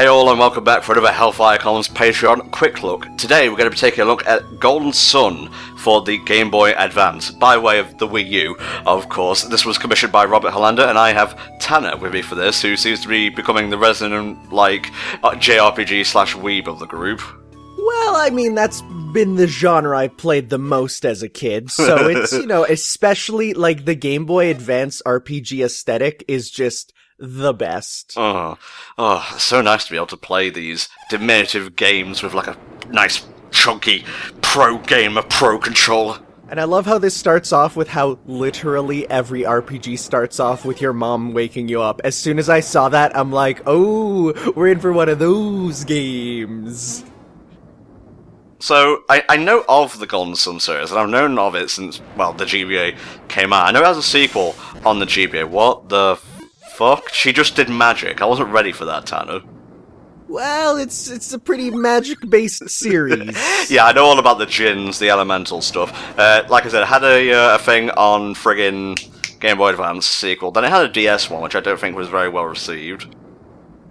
Hey all and welcome back for another HellfireComms Patreon Quick Look. Today we're going to be taking a look at Golden Sun for the Gameboy Advance, by way of the Wii U, of course. This was commissioned by Robert Hollander, and I have Tanner with me for this, who seems to be becoming the resident, JRPG/weeb of the group. Well, I mean, that's been the genre I played the most as a kid, so it's, especially, the Game Boy Advance RPG aesthetic is just the best. Oh, it's so nice to be able to play these diminutive games with, a nice, chunky pro controller. And I love how this starts off with how literally every RPG starts off with your mom waking you up. As soon as I saw that, I'm like, oh, we're in for one of those games. So, I know of the Golden Sun series, and I've known of it since, the GBA came out. I know it has a sequel on the GBA. What the fuck? She just did magic. I wasn't ready for that, Tanner. Well, it's a pretty magic-based series. Yeah, I know all about the djinns, the elemental stuff. Like I said, it had a thing on friggin' Game Boy Advance sequel. Then it had a DS one, which I don't think was very well received.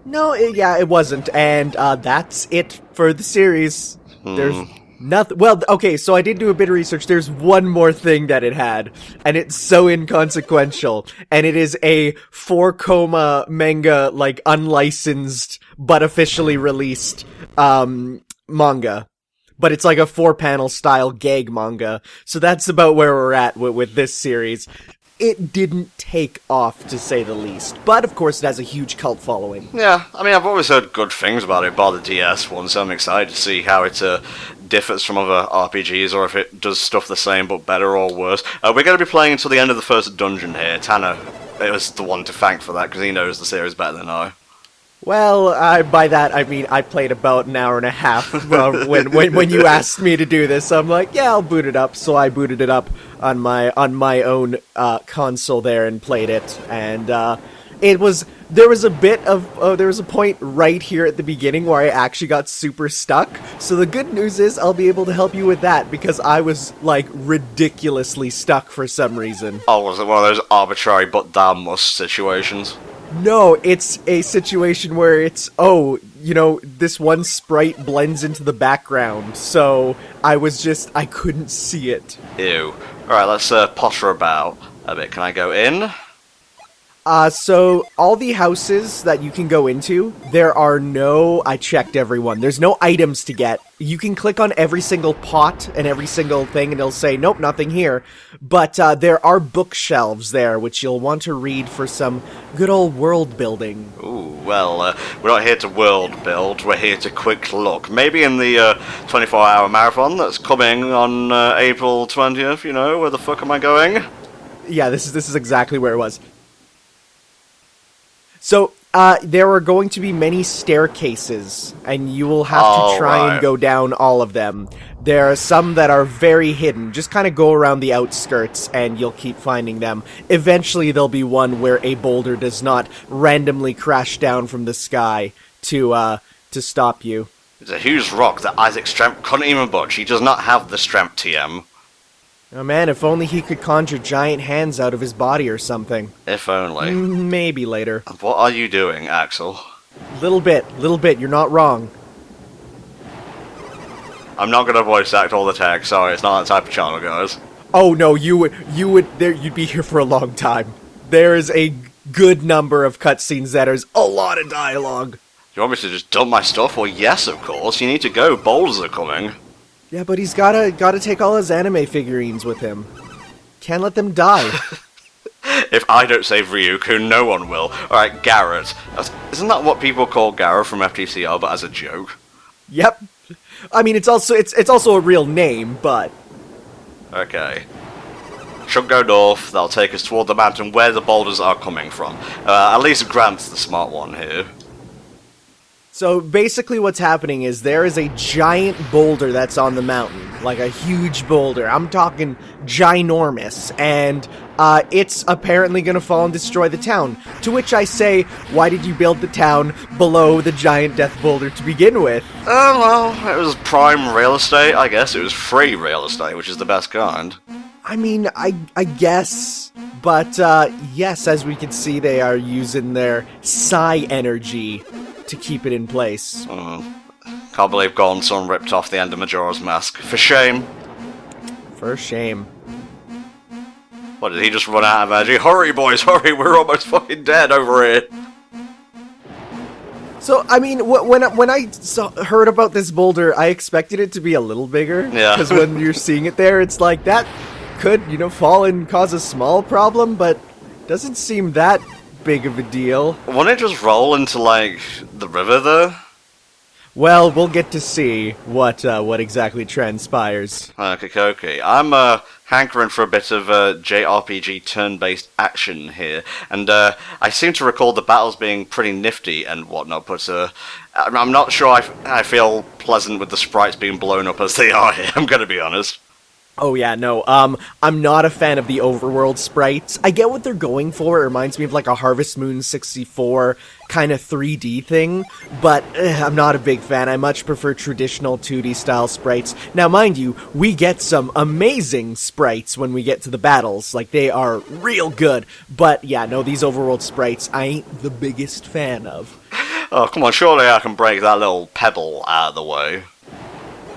No, it wasn't, and that's it for the series. There's nothing. Well, okay, so I did do a bit of research. There's one more thing that it had, and it's so inconsequential. And it is a 4-coma manga, unlicensed but officially released manga. But it's like a 4-panel style gag manga. So that's about where we're at with this series. It didn't take off, to say the least. But, of course, it has a huge cult following. Yeah, I mean, I've always heard good things about it, bar the DS one, so I'm excited to see how it differs from other RPGs, or if it does stuff the same but better or worse. We're going to be playing until the end of the first dungeon here. Tanner was the one to thank for that, because he knows the series better than I. Well, by that I mean I played about an hour and a half when you asked me to do this. So I'm like, yeah, I'll boot it up. So I booted it up on my own console there and played it. And there was a point right here at the beginning where I actually got super stuck. So the good news is I'll be able to help you with that, because I was ridiculously stuck for some reason. Oh, was it one of those arbitrary but thou must situations? No, it's a situation where it's, this one sprite blends into the background, so I couldn't see it. Ew. Alright, let's potter about a bit. Can I go in? So all the houses that you can go into, I checked everyone, there's no items to get. You can click on every single pot and every single thing and it'll say, nope, nothing here. But there are bookshelves there, which you'll want to read for some good old world building. Ooh, well, we're not here to world build, we're here to quick look. Maybe in the 24-hour marathon that's coming on April 20th, where the fuck am I going? Yeah, this is exactly where it was. So, there are going to be many staircases, and you will have to try and go down all of them. There are some that are very hidden. Just kind of go around the outskirts, and you'll keep finding them. Eventually, there'll be one where a boulder does not randomly crash down from the sky to stop you. It's a huge rock that Isaac's strength couldn't even budge. He does not have the strength, TM. Oh man, if only he could conjure giant hands out of his body or something. If only. Maybe later. What are you doing, Axel? Little bit, you're not wrong. I'm not gonna voice act all the text, sorry, it's not that type of channel, guys. Oh no, you'd be here for a long time. There is a good number of cutscenes that is a lot of dialogue. You want me to just dump my stuff? Well, yes, of course, you need to go, boulders are coming. Yeah, but he's gotta take all his anime figurines with him. Can't let them die. If I don't save Ryuku, no one will. Alright, Garrett. Isn't that what people call Garrett from FTCL, but as a joke? Yep. I mean, it's also a real name, but... Okay. Should go north, that'll take us toward the mountain where the boulders are coming from. At least Grant's the smart one here. So basically what's happening is there is a giant boulder that's on the mountain, like a huge boulder. I'm talking ginormous, and it's apparently going to fall and destroy the town. To which I say, why did you build the town below the giant death boulder to begin with? Well, it was prime real estate, I guess. It was free real estate, which is the best kind. I mean, I guess, but yes, as we can see, they are using their psi energy to keep it in place. Can't believe Gonson ripped off the end of Majora's Mask. For shame. For shame. What, did he just run out of energy? Hurry, boys, hurry, we're almost fucking dead over here. So, I mean, when I heard about this boulder, I expected it to be a little bigger. Yeah. Because when you're seeing it there, it's like, that could, fall and cause a small problem, but doesn't seem that big of a deal. Wouldn't it just roll into, like, the river, though? Well, we'll get to see what exactly transpires. Okay. I'm hankering for a bit of JRPG turn-based action here, and I seem to recall the battles being pretty nifty and whatnot, but I'm not sure I feel pleasant with the sprites being blown up as they are here, I'm gonna be honest. Oh yeah, no, I'm not a fan of the overworld sprites. I get what they're going for, it reminds me of like a Harvest Moon 64 kind of 3D thing, but I'm not a big fan. I much prefer traditional 2D style sprites. Now mind you, we get some amazing sprites when we get to the battles, like they are real good, but yeah, no, these overworld sprites I ain't the biggest fan of. Oh, come on, surely I can break that little pebble out of the way.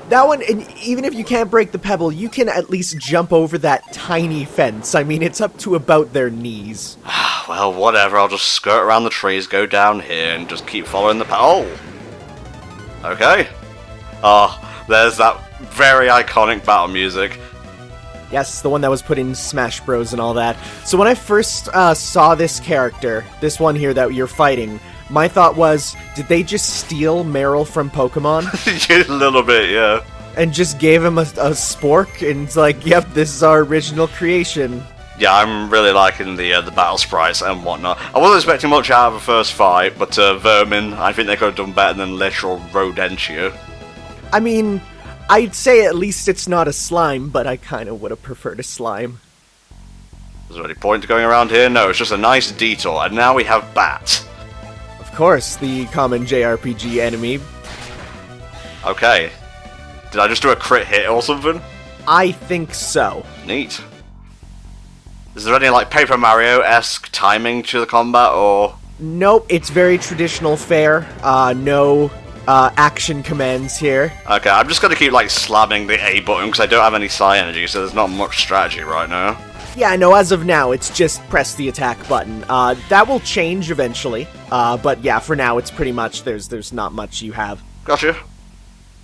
That one, and even if you can't break the pebble, you can at least jump over that tiny fence. I mean, it's up to about their knees. Well, whatever, I'll just skirt around the trees, go down here, and just keep following the Oh! Okay. There's that very iconic battle music. Yes, the one that was put in Smash Bros. And all that. So when I first saw this character, this one here that you're fighting, my thought was, did they just steal Meryl from Pokemon? A little bit, yeah. And just gave him a spork, and it's like, yep, this is our original creation. Yeah, I'm really liking the battle sprites and whatnot. I wasn't expecting much out of the first fight, but Vermin, I think they could have done better than literal Rodentia. I mean, I'd say at least it's not a slime, but I kind of would have preferred a slime. Is there any point to going around here? No, it's just a nice detour, and now we have Bat. Of course, the common JRPG enemy. Okay. Did I just do a crit hit or something? I think so. Neat. Is there any, like, Paper Mario-esque timing to the combat, or...? Nope, it's very traditional fare. No action commands here. Okay, I'm just gonna keep, like, slamming the A button, because I don't have any psi energy, so there's not much strategy right now. Yeah, no, as of now, it's just press the attack button. That will change eventually, but yeah, for now, it's pretty much, there's not much you have. Gotcha.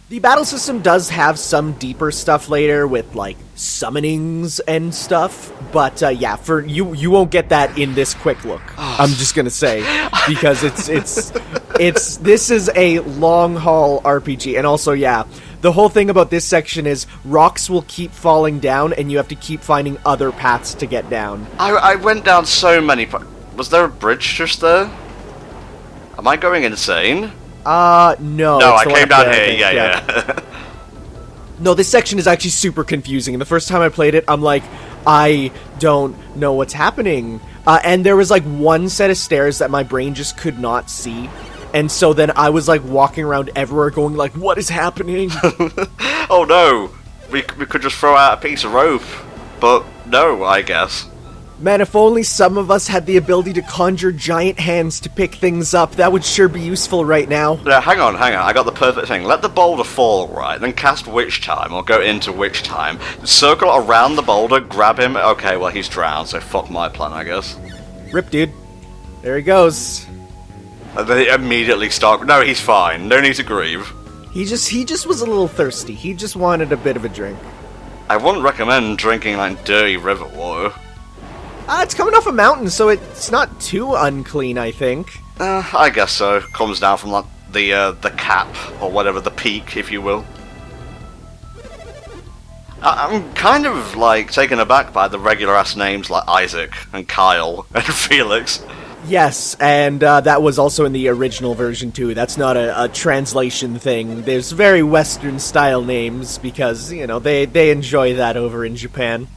The battle system does have some deeper stuff later with, like, summonings and stuff, but yeah, for you won't get that in this quick look. I'm just gonna say, because this is a long-haul RPG, and also, yeah, the whole thing about this section is rocks will keep falling down, and you have to keep finding other paths to get down. I went down so many... Was there a bridge just there? Am I going insane? No. No, I came down here, yeah. No, this section is actually super confusing, and the first time I played it, I'm like, I don't know what's happening. And there was, like, one set of stairs that my brain just could not see. And so then I was, like, walking around everywhere going, like, what is happening? Oh, no. We could just throw out a piece of rope. But no, I guess. Man, if only some of us had the ability to conjure giant hands to pick things up, that would sure be useful right now. Yeah, hang on. I got the perfect thing. Let the boulder fall, right? Then cast Witch Time, or go into Witch Time. Circle around the boulder, grab him. Okay, well, he's drowned, so fuck my plan, I guess. Rip, dude. There he goes. They immediately start... No, he's fine. No need to grieve. He just was a little thirsty. He just wanted a bit of a drink. I wouldn't recommend drinking, like, dirty river water. It's coming off a mountain, so it's not too unclean, I think. I guess so. Comes down from, like, the cap, or whatever, the peak, if you will. I'm kind of, like, taken aback by the regular-ass names like Isaac, and Kyle, and Felix. Yes, and that was also in the original version too. That's not a translation thing. There's very Western-style names, because, you know, they enjoy that over in Japan.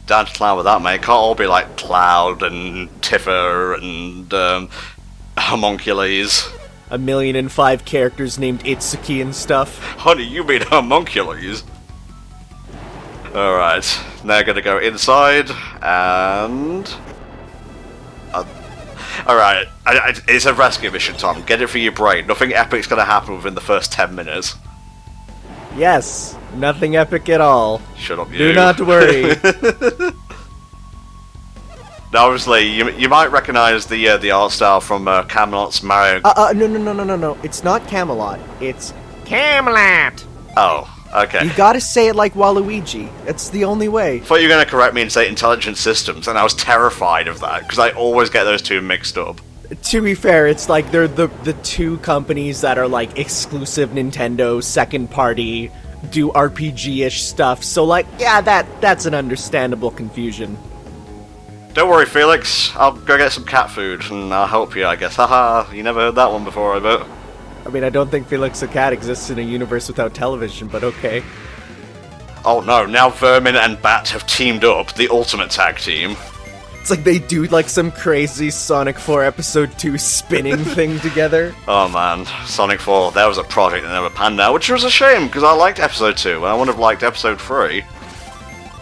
Down to Cloud with that, mate. Can't all be like Cloud and Tiffer and Homunculus. 1,000,005 characters named Itsuki and stuff. Honey, you mean Homunculus? Alright, now gonna go inside, and... Alright, it's a rescue mission, Tom. Get it for your brain. Nothing epic's gonna happen within the first 10 minutes. Yes, nothing epic at all. Shut up, you. Do not worry. Now, obviously, you might recognize the art style from Camelot's Mario... No. It's not Camelot. It's Camelot! Oh, okay. You gotta say it like Waluigi. It's the only way. I thought you were going to correct me and say Intelligent Systems, and I was terrified of that, because I always get those two mixed up. To be fair, it's like they're the two companies that are like exclusive Nintendo, second party, do RPG-ish stuff, so like, yeah, that's an understandable confusion. Don't worry, Felix. I'll go get some cat food, and I'll help you, I guess. Haha, you never heard that one before, I bet. I mean, I don't think Felix the Cat exists in a universe without television, but okay. Oh no, now Vermin and Bat have teamed up, the ultimate tag team. It's like they do like some crazy Sonic 4 Episode 2 spinning thing together. Oh man, Sonic 4, that was a project that never panned out, which was a shame, because I liked Episode 2, and I would have liked Episode 3.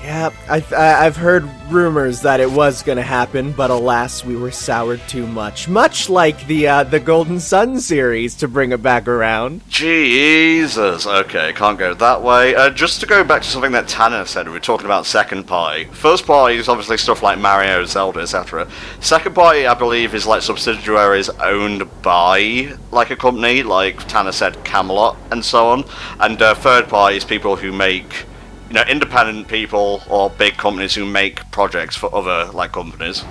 Yeah, I've heard rumors that it was gonna happen, but alas, we were soured too much. Much like the Golden Sun series, to bring it back around. Jesus, okay, can't go that way. Just to go back to something that Tanner said, we were talking about second party. First party is obviously stuff like Mario, Zelda, etc. Second party, I believe, is like subsidiaries owned by like a company, like Tanner said, Camelot, and so on. And third party is people who make... You know, independent people or big companies who make projects for other, like, companies.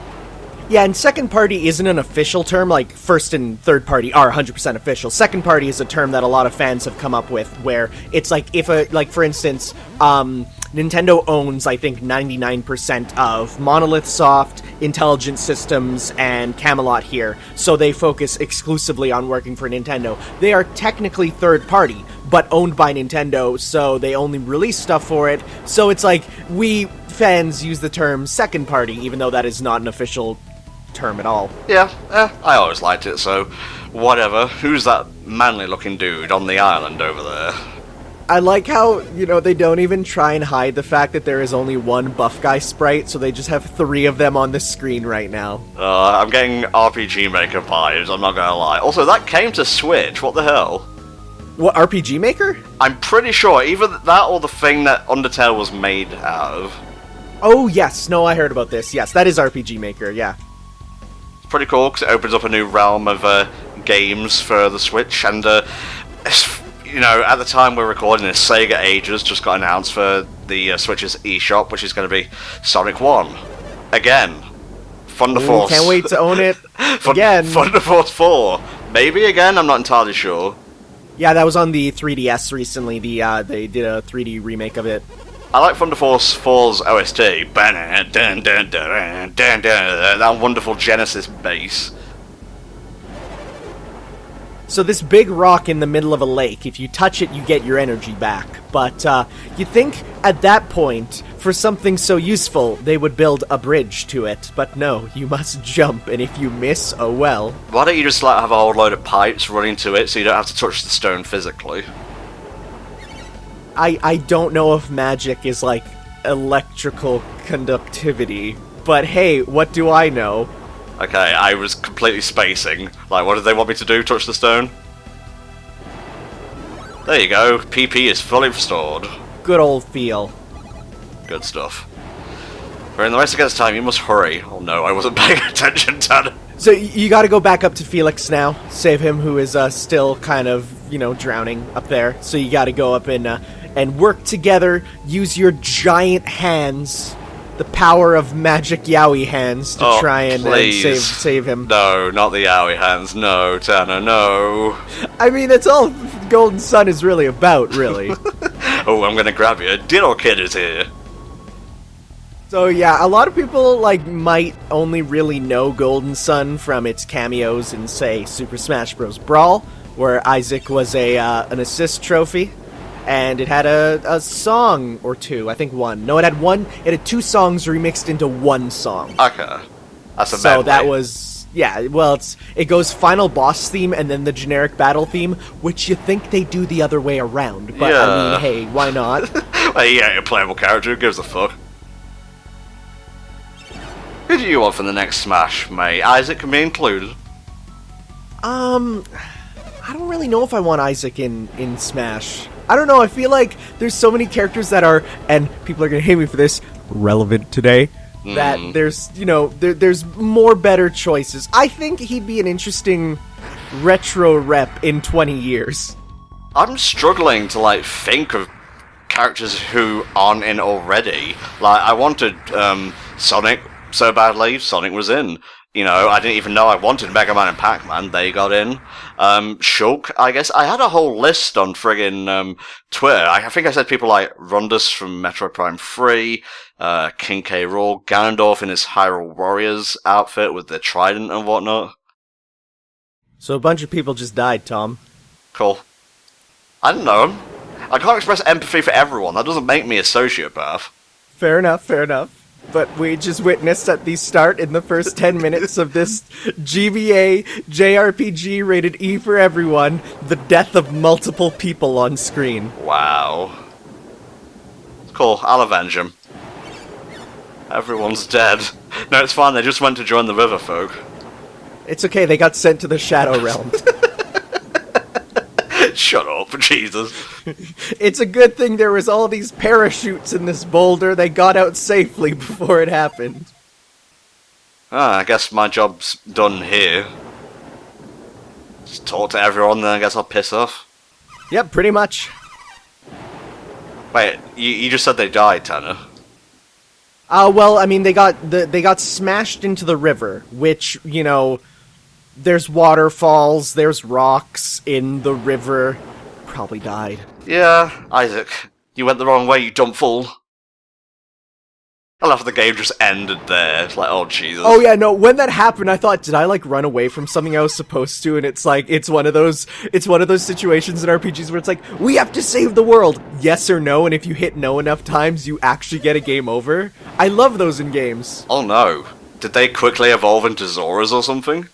Yeah, and second party isn't an official term, like, first and third party are 100% official. Second party is a term that a lot of fans have come up with, where it's like, if for instance, Nintendo owns, I think, 99% of Monolith Soft, Intelligent Systems, and Camelot here, so they focus exclusively on working for Nintendo. They are technically third party, but owned by Nintendo, so they only release stuff for it. So it's like, we fans use the term second party, even though that is not an official term at all. Yeah, I always liked it, so whatever. Who's that manly-looking dude on the island over there? I like how, you know, they don't even try and hide the fact that there is only one buff guy sprite, so they just have 3 of them on the screen right now. I'm getting RPG Maker vibes, I'm not gonna lie. Also, that came to Switch, what the hell? What, RPG Maker? I'm pretty sure, either that or the thing that Undertale was made out of. Oh, yes, no, I heard about this. Yes, that is RPG Maker, yeah. It's pretty cool, because it opens up a new realm of games for the Switch, and, you know, at the time we're recording this, Sega Ages just got announced for the Switch's eShop, which is going to be Sonic 1. Again. Thunder Force. Can't wait to own it again. Thunder Force 4. Maybe again, I'm not entirely sure. Yeah, that was on the 3DS recently. They did a 3D remake of it. I like Thunder Force 4's OST. That wonderful Genesis bass. So this big rock in the middle of a lake, if you touch it, you get your energy back. But you'd think at that point, for something so useful, they would build a bridge to it. But no, you must jump, and if you miss, oh well. Why don't you just like have a whole load of pipes running to it so you don't have to touch the stone physically? I don't know if magic is like electrical conductivity, but hey, what do I know? Okay, I was completely spacing. Like, what did they want me to do? Touch the stone? There you go. PP is fully restored. Good old feel. Good stuff. We're in the race against time. You must hurry. Oh no, I wasn't paying attention, Dad. So you gotta go back up to Felix now. Save him, who is still kind of, you know, drowning up there. So you gotta go up and work together. Use your giant hands. The power of magic Yowie hands to try and save him. No, not the Yowie hands. No, Tanner, no. I mean, that's all Golden Sun is really about, really. Oh, I'm gonna grab you. Ditto Kid is here. So yeah, a lot of people like might only really know Golden Sun from its cameos in, say, Super Smash Bros. Brawl, where Isaac was an assist trophy. And it had a song or two, I think one. No, it had 2 songs remixed into one song. Okay. That's a So medley. that was, yeah, well, it goes final boss theme and then the generic battle theme, which you think they do the other way around. But, Yeah. I mean, hey, why not? Well, yeah, a playable character, who gives a fuck? You you want for the next Smash, mate? Isaac can be included. I don't really know if I want Isaac in Smash. I don't know, I feel like there's so many characters that are, and people are gonna hate me for this, relevant today, that there's, you know, there's more better choices. I think he'd be an interesting retro rep in 20 years. I'm struggling to, like, think of characters who aren't in already. Like, I wanted, Sonic so badly, Sonic was in. You know, I didn't even know I wanted Mega Man and Pac-Man, they got in. Shulk, I guess. I had a whole list on friggin' Twitter. I think I said people like Rundus from Metroid Prime 3, King K. Rool, Ganondorf in his Hyrule Warriors outfit with the trident and whatnot. So a bunch of people just died, Tom. Cool. I don't know him. I can't express empathy for everyone. That doesn't make me a sociopath. Fair enough, fair enough. But we just witnessed at the start in the first 10 minutes of this GBA JRPG rated E for everyone, the death of multiple people on screen. Wow. Cool, I'll avenge him. Everyone's dead. No, it's fine, they just went to join the river folk. It's okay, they got sent to the Shadow Realm. Shut up, Jesus. It's a good thing there was all these parachutes in this boulder. They got out safely before it happened. I guess my job's done here. Just talk to everyone, then I guess I'll piss off. Yep, pretty much. Wait, you just said they died, Tanner. Well, I mean, they got smashed into the river, which, you know, there's waterfalls, there's rocks in the river. Probably died. Yeah, Isaac, you went the wrong way, you dumb fool. I love the game just ended there. It's like, oh Jesus. Oh yeah, no, when that happened, I thought, did I like run away from something I was supposed to? And it's like, it's one of those situations in RPGs where it's like, we have to save the world, yes or no, and if you hit no enough times, you actually get a game over. I love those in games. Oh no. Did they quickly evolve into Zoras or something?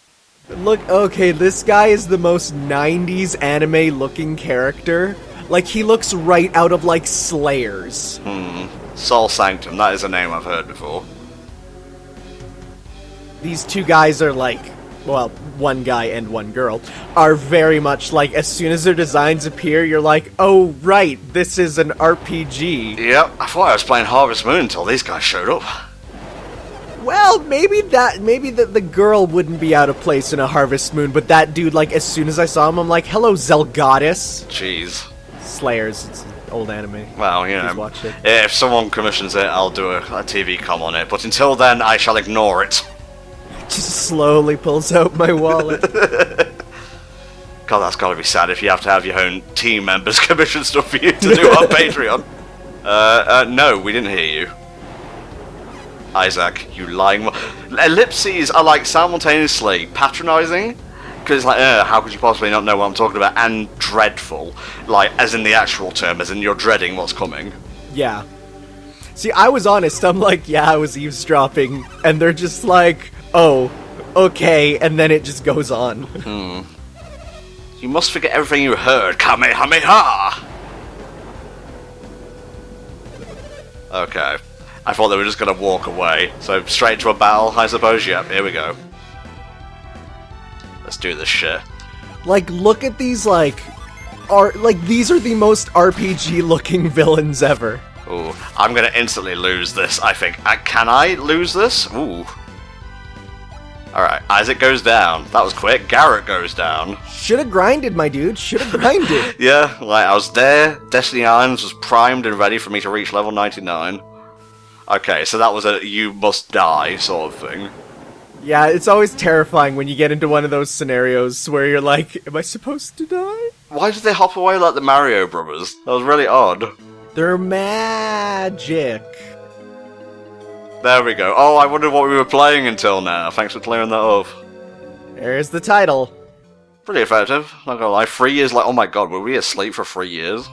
Look, okay, this guy is the most 90s anime-looking character. Like, he looks right out of, like, Slayers. Soul Sanctum, that is a name I've heard before. These two guys are like, well, one guy and one girl, are very much like, as soon as their designs appear, you're like, oh, right, this is an RPG. Yep, I thought I was playing Harvest Moon until these guys showed up. Well, maybe the girl wouldn't be out of place in a Harvest Moon, but that dude, like, as soon as I saw him, I'm like, hello, Zelgoddess. Jeez. Slayers, it's an old anime. Well, you know, Please watch it. if someone commissions it, I'll do a TV com on it, but until then, I shall ignore it. Just slowly pulls out my wallet. God, that's gotta be sad if you have to have your own team members commission stuff for you to do on Patreon. No, we didn't hear you. Isaac, you lying... Ellipses are, like, simultaneously patronizing, because it's like, how could you possibly not know what I'm talking about, and dreadful. Like, as in the actual term, as in you're dreading what's coming. Yeah. See, I was honest, I'm like, yeah, I was eavesdropping, and they're just like, oh, okay, and then it just goes on. You must forget everything you heard, Kamehameha! Okay. I thought they were just gonna walk away. So, straight into a battle, I suppose? Yep, here we go. Let's do this shit. Like, look at these, like, these are the most RPG-looking villains ever. Ooh, I'm gonna instantly lose this, I think. Can I lose this? Ooh. Alright, Isaac goes down. That was quick. Garrett goes down. Should've grinded, my dude. Should've grinded. Yeah, like, I was there. Destiny Islands was primed and ready for me to reach level 99. Okay, so that was a you must die sort of thing. Yeah, it's always terrifying when you get into one of those scenarios where you're like, am I supposed to die? Why did they hop away like the Mario Brothers? That was really odd. They're magic. There we go. Oh, I wondered what we were playing until now. Thanks for clearing that up. There's the title. Pretty effective, not gonna lie. 3 years, like, oh my god, were we asleep for 3 years?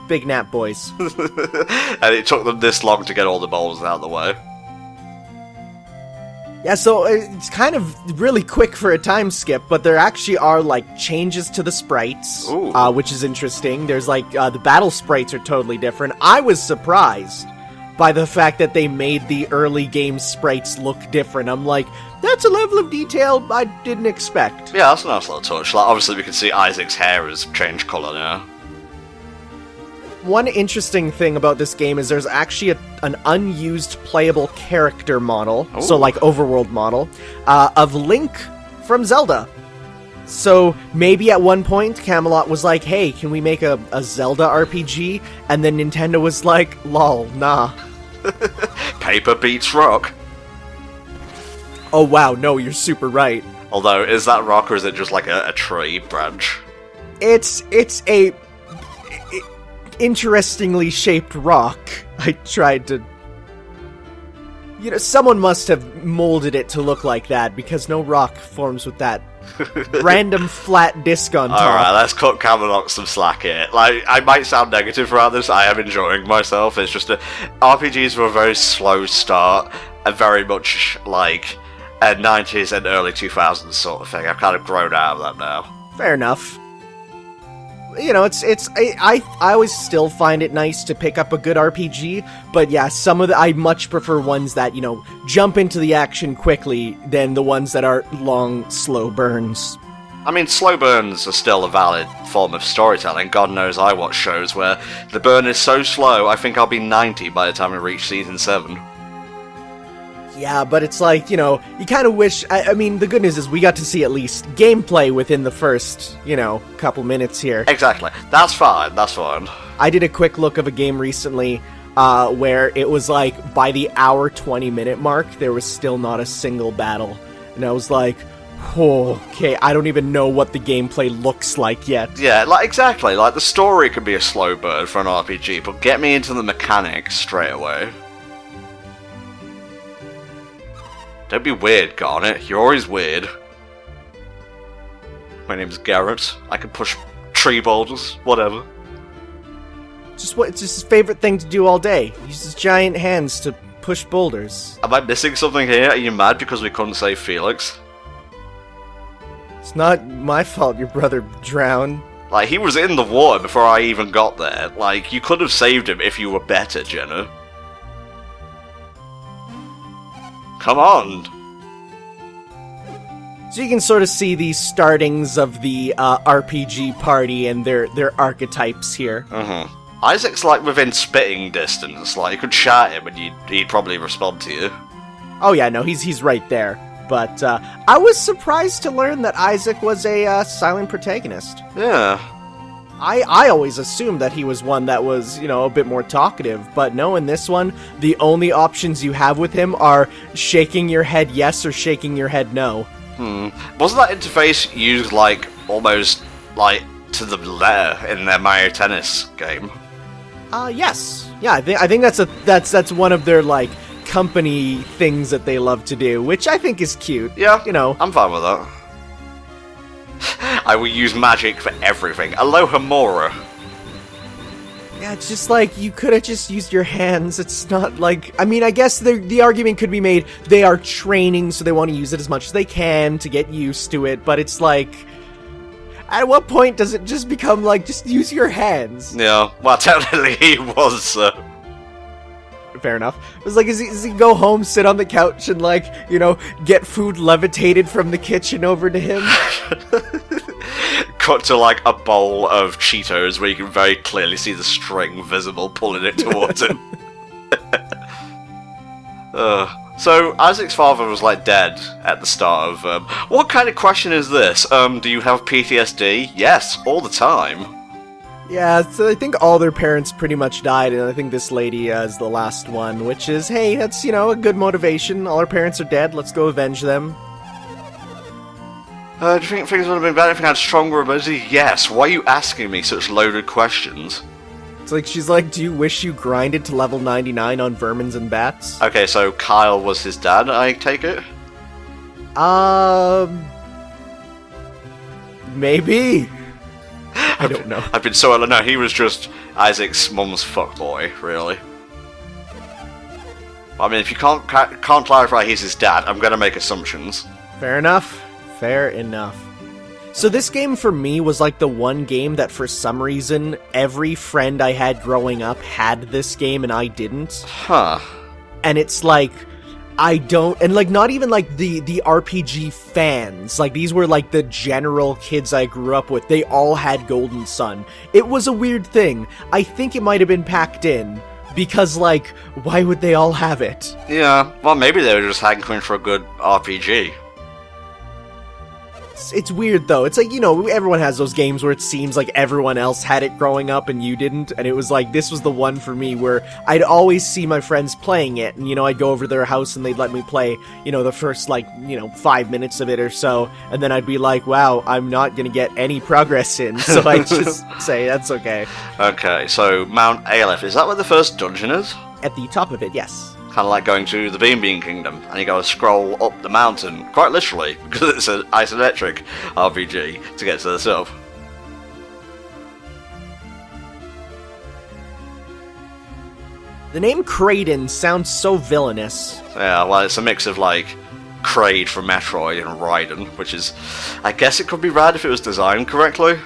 Big nap, boys. And it took them this long to get all the boulders out of the way. Yeah, so it's kind of really quick for a time skip, but there actually are, like, changes to the sprites, which is interesting. There's, like, the battle sprites are totally different. I was surprised. by the fact that they made the early game sprites look different. I'm like, that's a level of detail I didn't expect. Yeah, that's a nice little touch. Like, obviously we can see Isaac's hair has changed colour now. One interesting thing about this game is there's actually an unused playable character model, so like overworld model, of Link from Zelda. So maybe at one point Camelot was like, hey, can we make a Zelda RPG? And then Nintendo was like, lol, nah. Paper beats rock. Oh wow, no, you're super right. Although, is that rock or is it just like a tree branch? It's a interestingly shaped rock. I tried to... You know, someone must have molded it to look like that, because no rock forms with that random flat disc on top. Alright, let's cut Camelot some slack here. Like, I might sound negative around this, I am enjoying myself. It's just RPGs were a very slow start, and very much like a 90s and early 2000s sort of thing. I've kind of grown out of that now. Fair enough. You know, I always still find it nice to pick up a good RPG, but yeah, I much prefer ones that, you know, jump into the action quickly than the ones that are long, slow burns. I mean, slow burns are still a valid form of storytelling. God knows I watch shows where the burn is so slow, I think I'll be 90 by the time I reach Season 7. Yeah, but it's like, you know, you kind of wish... I mean, the good news is we got to see at least gameplay within the first, you know, couple minutes here. Exactly. That's fine, that's fine. I did a quick look of a game recently where it was like, by the hour 20-minute mark, there was still not a single battle. And I was like, oh, okay, I don't even know what the gameplay looks like yet. Yeah, like, exactly. Like, the story could be a slow burn for an RPG, but get me into the mechanics straight away. Don't be weird, Garnet. You're always weird. My name's Garrett. I can push tree boulders. Whatever. It's just his favorite thing to do all day. He uses giant hands to push boulders. Am I missing something here? Are you mad because we couldn't save Felix? It's not my fault your brother drowned. Like, he was in the water before I even got there. Like, you could have saved him if you were better, Jenna. Come on! So you can sort of see the startings of the RPG party and their archetypes here. Isaac's like within spitting distance. Like, you could shout him and he'd probably respond to you. Oh yeah, no, he's right there. But I was surprised to learn that Isaac was a silent protagonist. Yeah. I always assumed that he was one that was, you know, a bit more talkative, but no, in this one, the only options you have with him are shaking your head yes or shaking your head no. Wasn't that interface used, like, almost, like, to the letter in their Mario Tennis game? Yes. Yeah, I think that's one of their, like, company things that they love to do, which I think is cute. Yeah, you know. I'm fine with that. I will use magic for everything. Aloha Mora. Yeah, it's just like, you could have just used your hands. It's not like... I mean, I guess the argument could be made, they are training, so they want to use it as much as they can to get used to it, but it's like... At what point does it just become like, just use your hands? Yeah, well, technically he was, Fair enough. It was like, does he go home, sit on the couch, and like, you know, get food levitated from the kitchen over to him? Cut to like a bowl of Cheetos where you can very clearly see the string visible pulling it towards him. So Isaac's father was like dead at the start of. What kind of question is this? Do you have PTSD? Yes, all the time. Yeah, so I think all their parents pretty much died, and I think this lady is the last one, which is, hey, that's, you know, a good motivation. All our parents are dead, let's go avenge them. Do you think things would have been better if I had stronger ability? Yes. Why are you asking me such loaded questions? It's like, she's like, do you wish you grinded to level 99 on vermins and bats? Okay, so Kyle was his dad, I take it? Maybe. I don't know. I've been so... No, he was just Isaac's mum's fuckboy, really. I mean, if you can't clarify he's his dad, I'm gonna make assumptions. Fair enough. Fair enough. So this game for me was like the one game that for some reason every friend I had growing up had this game and I didn't. Huh. And it's like, I don't, and like not even like the RPG fans, like these were like the general kids I grew up with, they all had Golden Sun. It was a weird thing. I think it might have been packed in, because like, why would they all have it? Yeah, well maybe they were just hankering for a good RPG. It's weird though. It's like, you know, everyone has those games where it seems like everyone else had it growing up and you didn't, and it was like, this was the one for me where I'd always see my friends playing it, and, you know, I'd go over to their house and they'd let me play, you know, the first, like, you know, 5 minutes of it or so, and then I'd be like, wow, I'm not gonna get any progress in, so I just say, that's okay. Okay, so Mount Aleph, is that where the first dungeon is? At the top of it, yes. Kind of like going to the Bean Kingdom, and you gotta scroll up the mountain, quite literally, because it's an isometric RPG to get to the top. The name Kraden sounds so villainous. Yeah, well, it's a mix of, like, Kraid from Metroid and Raiden, which is... I guess it could be rad if it was designed correctly.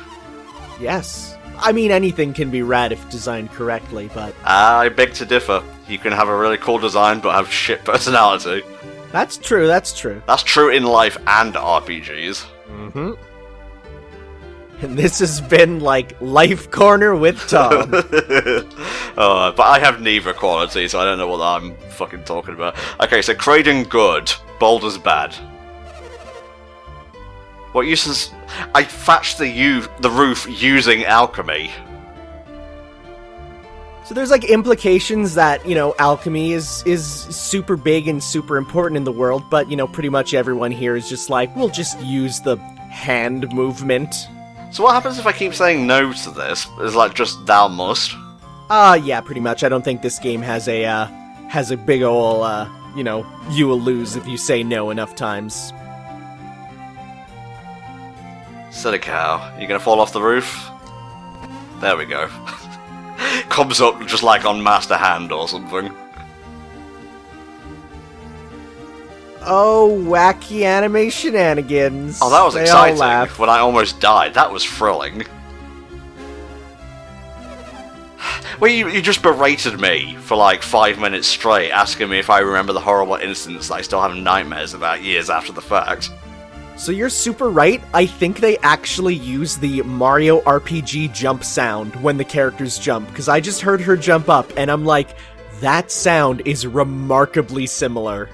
Yes. I mean, anything can be rad if designed correctly, but... I beg to differ. You can have a really cool design, but have shit personality. That's true, that's true. That's true in life and RPGs. Mm-hmm. And this has been, like, Life Corner with Tom. But I have neither quality, so I don't know what I'm fucking talking about. Okay, so Kraden good, Boulder's bad. What use is... I thatched the roof using alchemy. So there's, like, implications that, you know, alchemy is super big and super important in the world, but, you know, pretty much everyone here is just like, we'll just use the hand movement. So what happens if I keep saying no to this? Is like just thou must? Yeah, pretty much. I don't think this game has a big ol', you know, you will lose if you say no enough times. Silly cow, you gonna fall off the roof? There we go. Comes up just like on Master Hand or something. Oh, wacky anime shenanigans. Oh, that was They exciting. all laugh. When I almost died, that was thrilling. Well, you just berated me for like 5 minutes straight, asking me if I remember the horrible incidents that I still have nightmares about years after the fact. So you're super right. I think they actually use the Mario RPG jump sound when the characters jump, because I just heard her jump up, and I'm like, that sound is remarkably similar.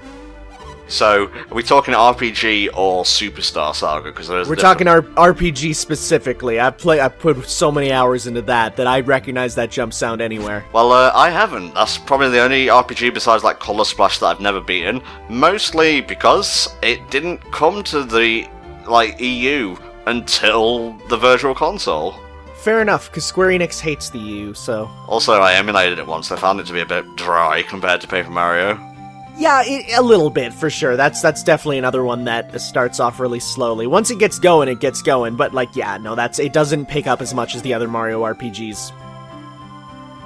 So, are we talking RPG or Superstar Saga? Because we're talking RPG specifically. I put so many hours into that I recognize that jump sound anywhere. Well, I haven't. That's probably the only RPG besides like Color Splash that I've never beaten. Mostly because it didn't come to the like EU until the Virtual Console. Fair enough, because Square Enix hates the EU. So. Also, I emulated it once. I found it to be a bit dry compared to Paper Mario. Yeah, a little bit, for sure. That's definitely another one that starts off really slowly. Once it gets going, it gets going. But, like, yeah, no, it doesn't pick up as much as the other Mario RPGs.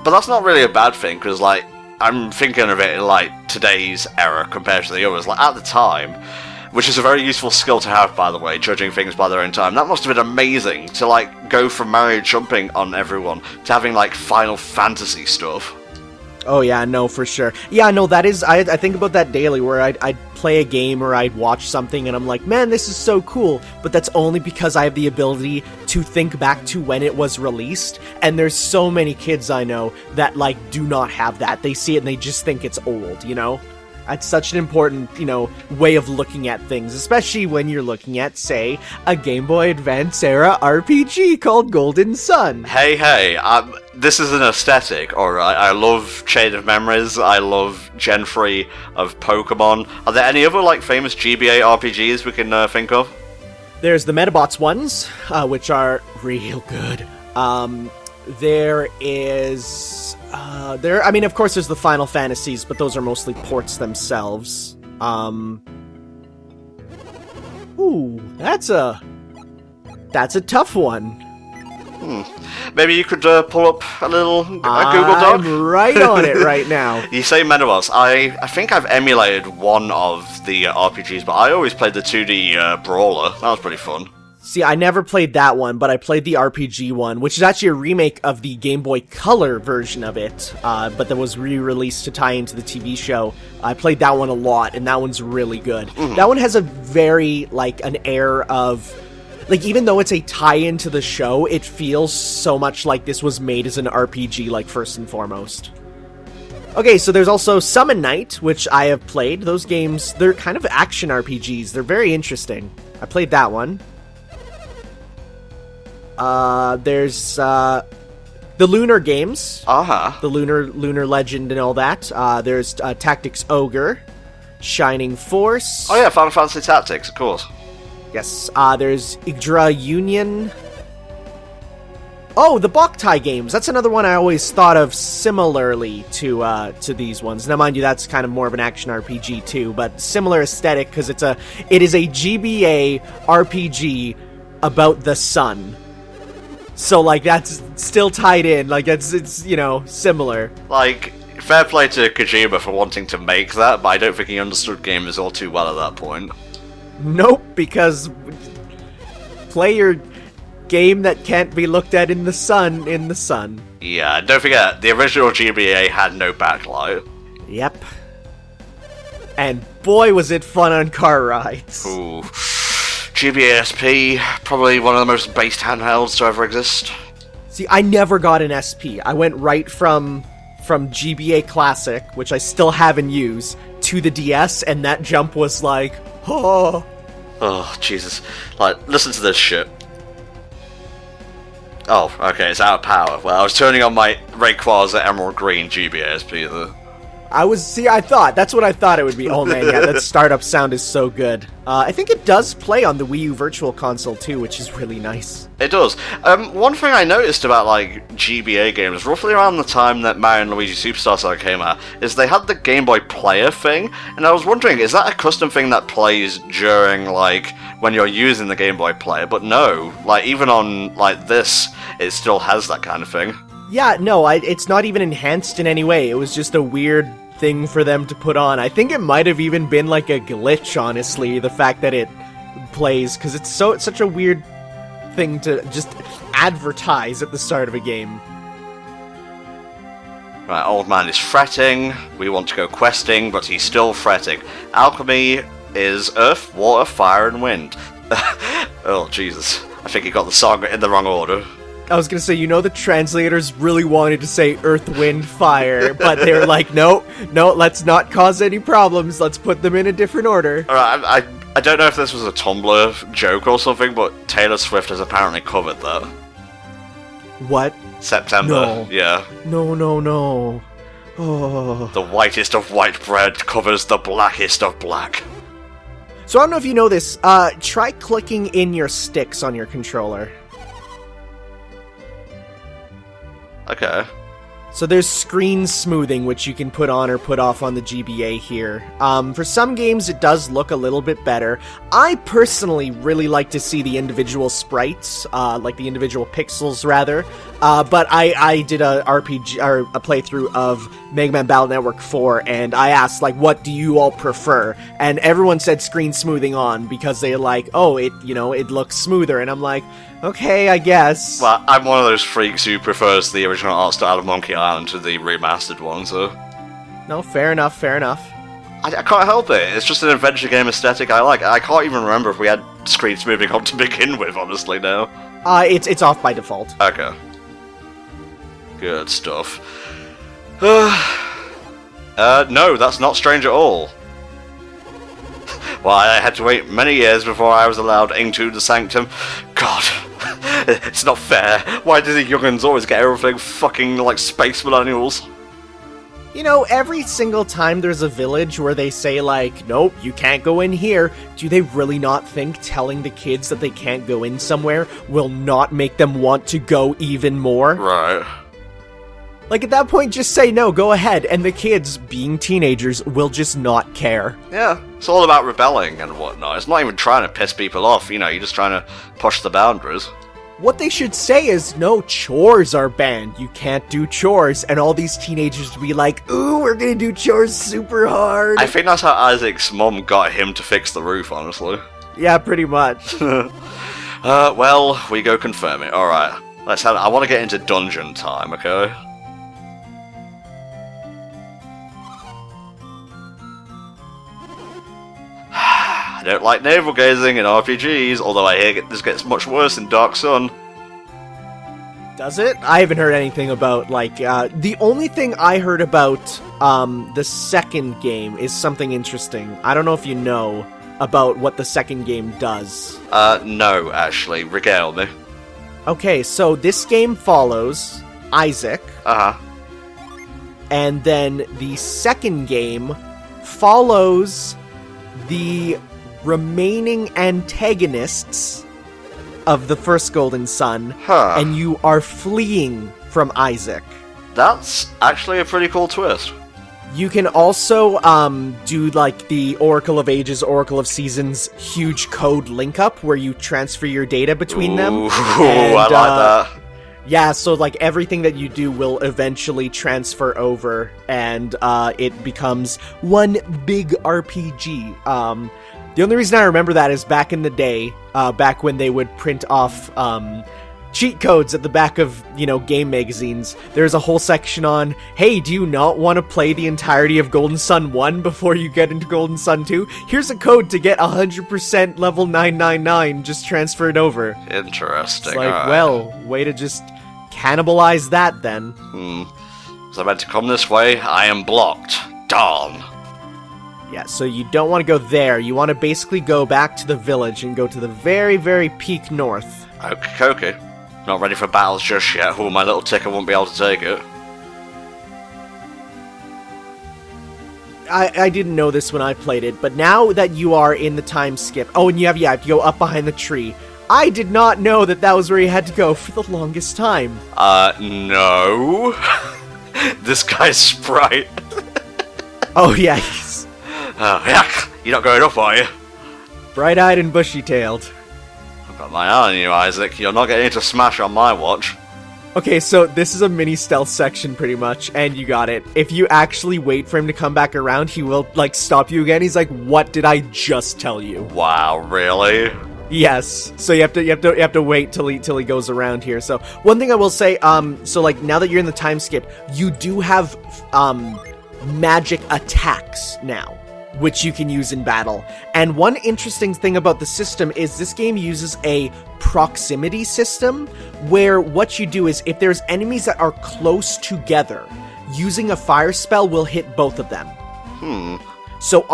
But that's not really a bad thing, because, like, I'm thinking of it in, like, today's era compared to the others. Like, at the time, which is a very useful skill to have, by the way, judging things by their own time, that must have been amazing to, like, go from Mario jumping on everyone to having, like, Final Fantasy stuff. Oh yeah, no, for sure. Yeah, no, that is, I think about that daily, where I'd play a game or I'd watch something and I'm like, man, this is so cool, but that's only because I have the ability to think back to when it was released, and there's so many kids I know that, like, do not have that. They see it and they just think it's old, you know? That's such an important, you know, way of looking at things, especially when you're looking at, say, a Game Boy Advance era RPG called Golden Sun. Hey, this is an aesthetic, alright? I love Chain of Memories, I love Gen 3 of Pokemon. Are there any other, like, famous GBA RPGs we can think of? There's the Metabots ones, which are real good. There is... I mean, of course, there's the Final Fantasies, but those are mostly ports themselves. Ooh, that's a tough one. Maybe you could pull up a little Google Doc? I'm right on it right now. You say Metabots. I think I've emulated one of the RPGs, but I always played the 2D Brawler. That was pretty fun. See, I never played that one, but I played the RPG one, which is actually a remake of the Game Boy Color version of it, but that was re-released to tie into the TV show. I played that one a lot, and that one's really good. That one has a very, like, an air of... Like, even though it's a tie-in to the show, it feels so much like this was made as an RPG, like, first and foremost. Okay, so there's also Summon Night, which I have played. Those games, they're kind of action RPGs. They're very interesting. I played that one. There's, the Lunar games. The Lunar Legend and all that. There's, Tactics Ogre, Shining Force. Oh yeah, Final Fantasy Tactics, of course. Yes, there's Yggdra Union. Oh, the Boktai games. That's another one I always thought of similarly to these ones. Now, mind you, that's kind of more of an action RPG too, but similar aesthetic because it is a GBA RPG about the sun. So, like, that's still tied in. Like, it's you know, similar. Like, fair play to Kojima for wanting to make that, but I don't think he understood gamers all too well at that point. Nope, because play your game that can't be looked at in the sun. Yeah, don't forget, the original GBA had no backlight. Yep. And boy, was it fun on car rides. Ooh. GBA SP, probably one of the most based handhelds to ever exist. See, I never got an SP. I went right from GBA Classic, which I still have in use, to the DS, and that jump was like, oh. Oh, Jesus. Like, listen to this shit. Oh, okay, it's out of power. Well, I was turning on my Rayquaza Emerald Green GBA SP though. That's what I thought it would be. Oh man, yeah, that startup sound is so good. I think it does play on the Wii U Virtual Console too, which is really nice. It does. One thing I noticed about, like, GBA games, roughly around the time that Mario & Luigi Superstar Saga came out, is they had the Game Boy Player thing, and I was wondering, is that a custom thing that plays during, like, when you're using the Game Boy Player? But no, like, even on, like, this, it still has that kind of thing. Yeah, no, it's not even enhanced in any way. It was just a weird thing for them to put on. I think it might have even been like a glitch, honestly, the fact that it plays, because it's such a weird thing to just advertise at the start of a game. Right, old man is fretting. We want to go questing, but he's still fretting. Alchemy is earth, water, fire, and wind. Oh, Jesus. I think he got the song in the wrong order. I was gonna say, you know, the translators really wanted to say earth, wind, fire, but they were like, no, let's not cause any problems, let's put them in a different order. Alright, I don't know if this was a Tumblr joke or something, but Taylor Swift has apparently covered that. What? September, No. Yeah. No. Oh. The whitest of white bread covers the blackest of black. So I don't know if you know this, try clicking in your sticks on your controller. Okay. So there's screen smoothing, which you can put on or put off on the GBA here. For some games, it does look a little bit better. I personally really like to see the individual sprites, like the individual pixels, rather. But I did a RPG, or a playthrough of Mega Man Battle Network 4, and I asked, like, what do you all prefer? And everyone said screen smoothing on, because they're like, oh, it looks smoother. And I'm like, okay, I guess. Well, I'm one of those freaks who prefers the original art style of Monkey Island to the remastered one, so... No, fair enough. I can't help it. It's just an adventure game aesthetic I like. I can't even remember if we had screen smoothing on to begin with, honestly, now. It's off by default. Okay. Good stuff. No, that's not strange at all. Well, I had to wait many years before I was allowed into the sanctum. God, it's not fair. Why do the young'uns always get everything fucking like space millennials? You know, every single time there's a village where they say, like, nope, you can't go in here, do they really not think telling the kids that they can't go in somewhere will not make them want to go even more? Right. Like, at that point, just say no, go ahead, and the kids, being teenagers, will just not care. Yeah, it's all about rebelling and whatnot. It's not even trying to piss people off, you know, you're just trying to push the boundaries. What they should say is, no, chores are banned. You can't do chores. And all these teenagers would be like, ooh, we're gonna do chores super hard. I think that's how Isaac's mom got him to fix the roof, honestly. Yeah, pretty much. Well, we go confirm it. Alright. Let's have. I want to get into dungeon time, okay? I don't like navel gazing in RPGs, although I hear this gets much worse in Dark Sun. Does it? I haven't heard anything about, like, the only thing I heard about, the second game is something interesting. I don't know if you know about what the second game does. No, actually. Regale me. Okay, so this game follows Isaac. Uh-huh. And then the second game follows the remaining antagonists of the first Golden Sun, and you are fleeing from Isaac. That's actually a pretty cool twist. You can also do like the Oracle of Ages, Oracle of Seasons huge code link up where you transfer your data between them. Ooh, I like that. Yeah, so like everything that you do will eventually transfer over, and it becomes one big RPG. The only reason I remember that is back in the day, back when they would print off cheat codes at the back of, game magazines, there's a whole section on, hey, do you not want to play the entirety of Golden Sun 1 before you get into Golden Sun 2? Here's a code to get 100% level 999, just transfer it over. Interesting. It's like, well, way to just cannibalize that then. Was I meant to come this way? I am blocked. Darn. Yeah, so you don't want to go there. You want to basically go back to the village and go to the very, very peak north. Okay. Not ready for battles just yet. My little ticker won't be able to take it. I didn't know this when I played it, but now that you are in the time skip... Oh, and you have to go up behind the tree. I did not know that was where you had to go for the longest time. No. This guy's Sprite. Oh, yeah, he's... Yuck! You're not going up, are you? Bright-eyed and bushy-tailed. I've got my eye on you, Isaac. You're not getting into Smash on my watch. Okay, so this is a mini stealth section, pretty much, and you got it. If you actually wait for him to come back around, he will, stop you again. He's like, what did I just tell you? Wow, really? Yes. So you have to wait till he goes around here. So one thing I will say, so now that you're in the time skip, you do have, magic attacks now, which you can use in battle. And one interesting thing about the system is this game uses a proximity system, where what you do is if there's enemies that are close together, using a fire spell will hit both of them. So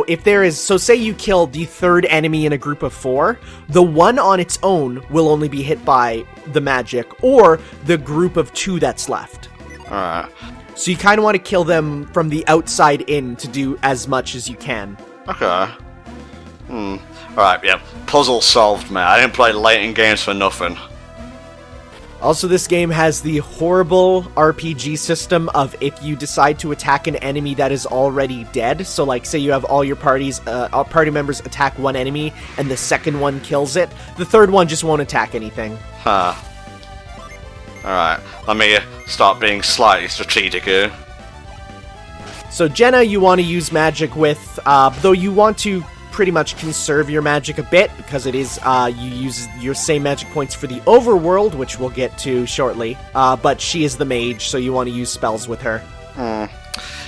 if there is, so say you kill the third enemy in a group of 4, the one on its own will only be hit by the magic, or the group of 2 that's left. Alright. So you kind of want to kill them from the outside in to do as much as you can. Okay. Alright, yeah. Puzzle solved, man. I didn't play late in games for nothing. Also, this game has the horrible RPG system of if you decide to attack an enemy that is already dead, so say you have all your party members attack one enemy, and the second one kills it, the third one just won't attack anything. Huh. Alright, let me start being slightly strategic here. So Jenna you want to use magic with, though you want to pretty much conserve your magic a bit, because it is, you use your same magic points for the overworld, which we'll get to shortly, but she is the mage, so you want to use spells with her.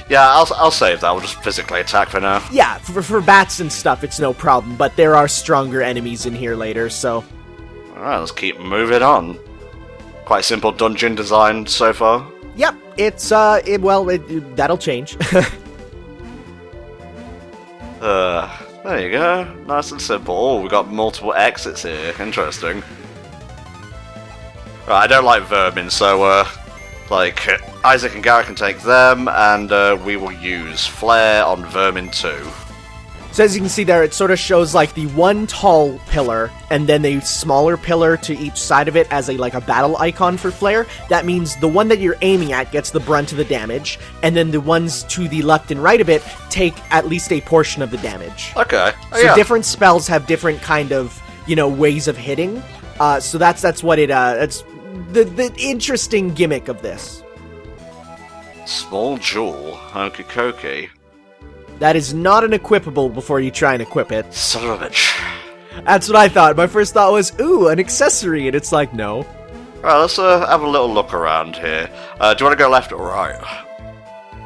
Yeah, I'll save that, we'll just physically attack for now. Yeah, for bats and stuff, it's no problem, but there are stronger enemies in here later, so... Alright, let's keep moving on. Quite simple dungeon design so far. Yep, it's, that'll change. There you go. Nice and simple. Oh, we got multiple exits here. Interesting. Right, I don't like vermin, so, Isaac and Garrett can take them, and, we will use Flare on vermin too. So as you can see there, it sort of shows the one tall pillar and then a smaller pillar to each side of it as a battle icon for Flare. That means the one that you're aiming at gets the brunt of the damage, and then the ones to the left and right of it take at least a portion of the damage. Okay. So different spells have different kind of, ways of hitting. So that's what it, that's the interesting gimmick of this. Small jewel. Okie-dokie. That is not an equipable before you try and equip it. Son of a bitch. That's what I thought. My first thought was, ooh, an accessory, and it's like, no. Right, let's have a little look around here. Do you want to go left or right?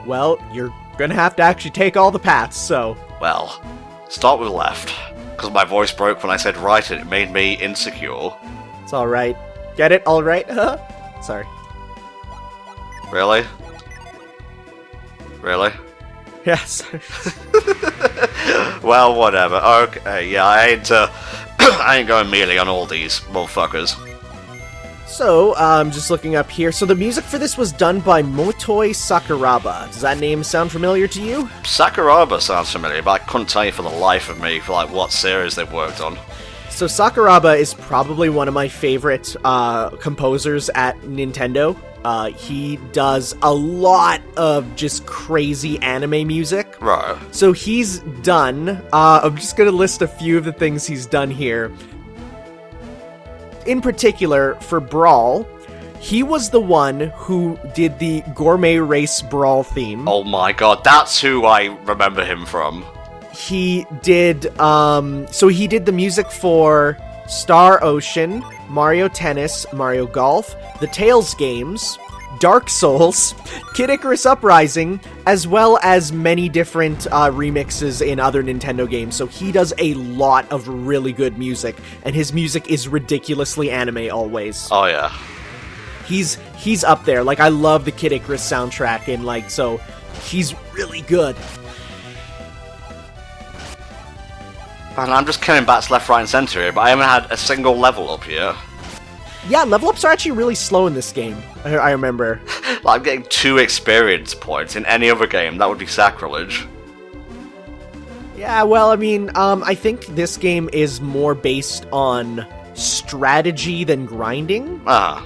Well, you're gonna have to actually take all the paths, so... Well, start with left, because my voice broke when I said right and it made me insecure. It's alright. Get it? Alright? Sorry. Really? Really? Yes. Well, whatever. Okay, yeah, I ain't going melee on all these motherfuckers. So, just looking up here. So the music for this was done by Motoi Sakuraba. Does that name sound familiar to you? Sakuraba sounds familiar, but I couldn't tell you for the life of me for like what series they've worked on. So Sakuraba is probably one of my favorite composers at Nintendo. He does a lot of just crazy anime music. Right. So he's done, I'm just gonna list a few of the things he's done here. In particular, for Brawl, he was the one who did the Gourmet Race Brawl theme. Oh my god, that's who I remember him from. He did, so he did the music for Star Ocean, Mario Tennis, Mario Golf, the Tales games, Dark Souls, Kid Icarus Uprising, as well as many different remixes in other Nintendo games. So he does a lot of really good music, and his music is ridiculously anime always. Oh yeah. He's up there. Like, I love the Kid Icarus soundtrack, and like, so he's really good. And I'm just killing bats left, right, and center here, but I haven't had a single level up here. Yeah, level ups are actually really slow in this game. I remember. Like, I'm getting 2 experience points. In any other game, that would be sacrilege. Yeah, well, I mean, I think this game is more based on strategy than grinding. Ah.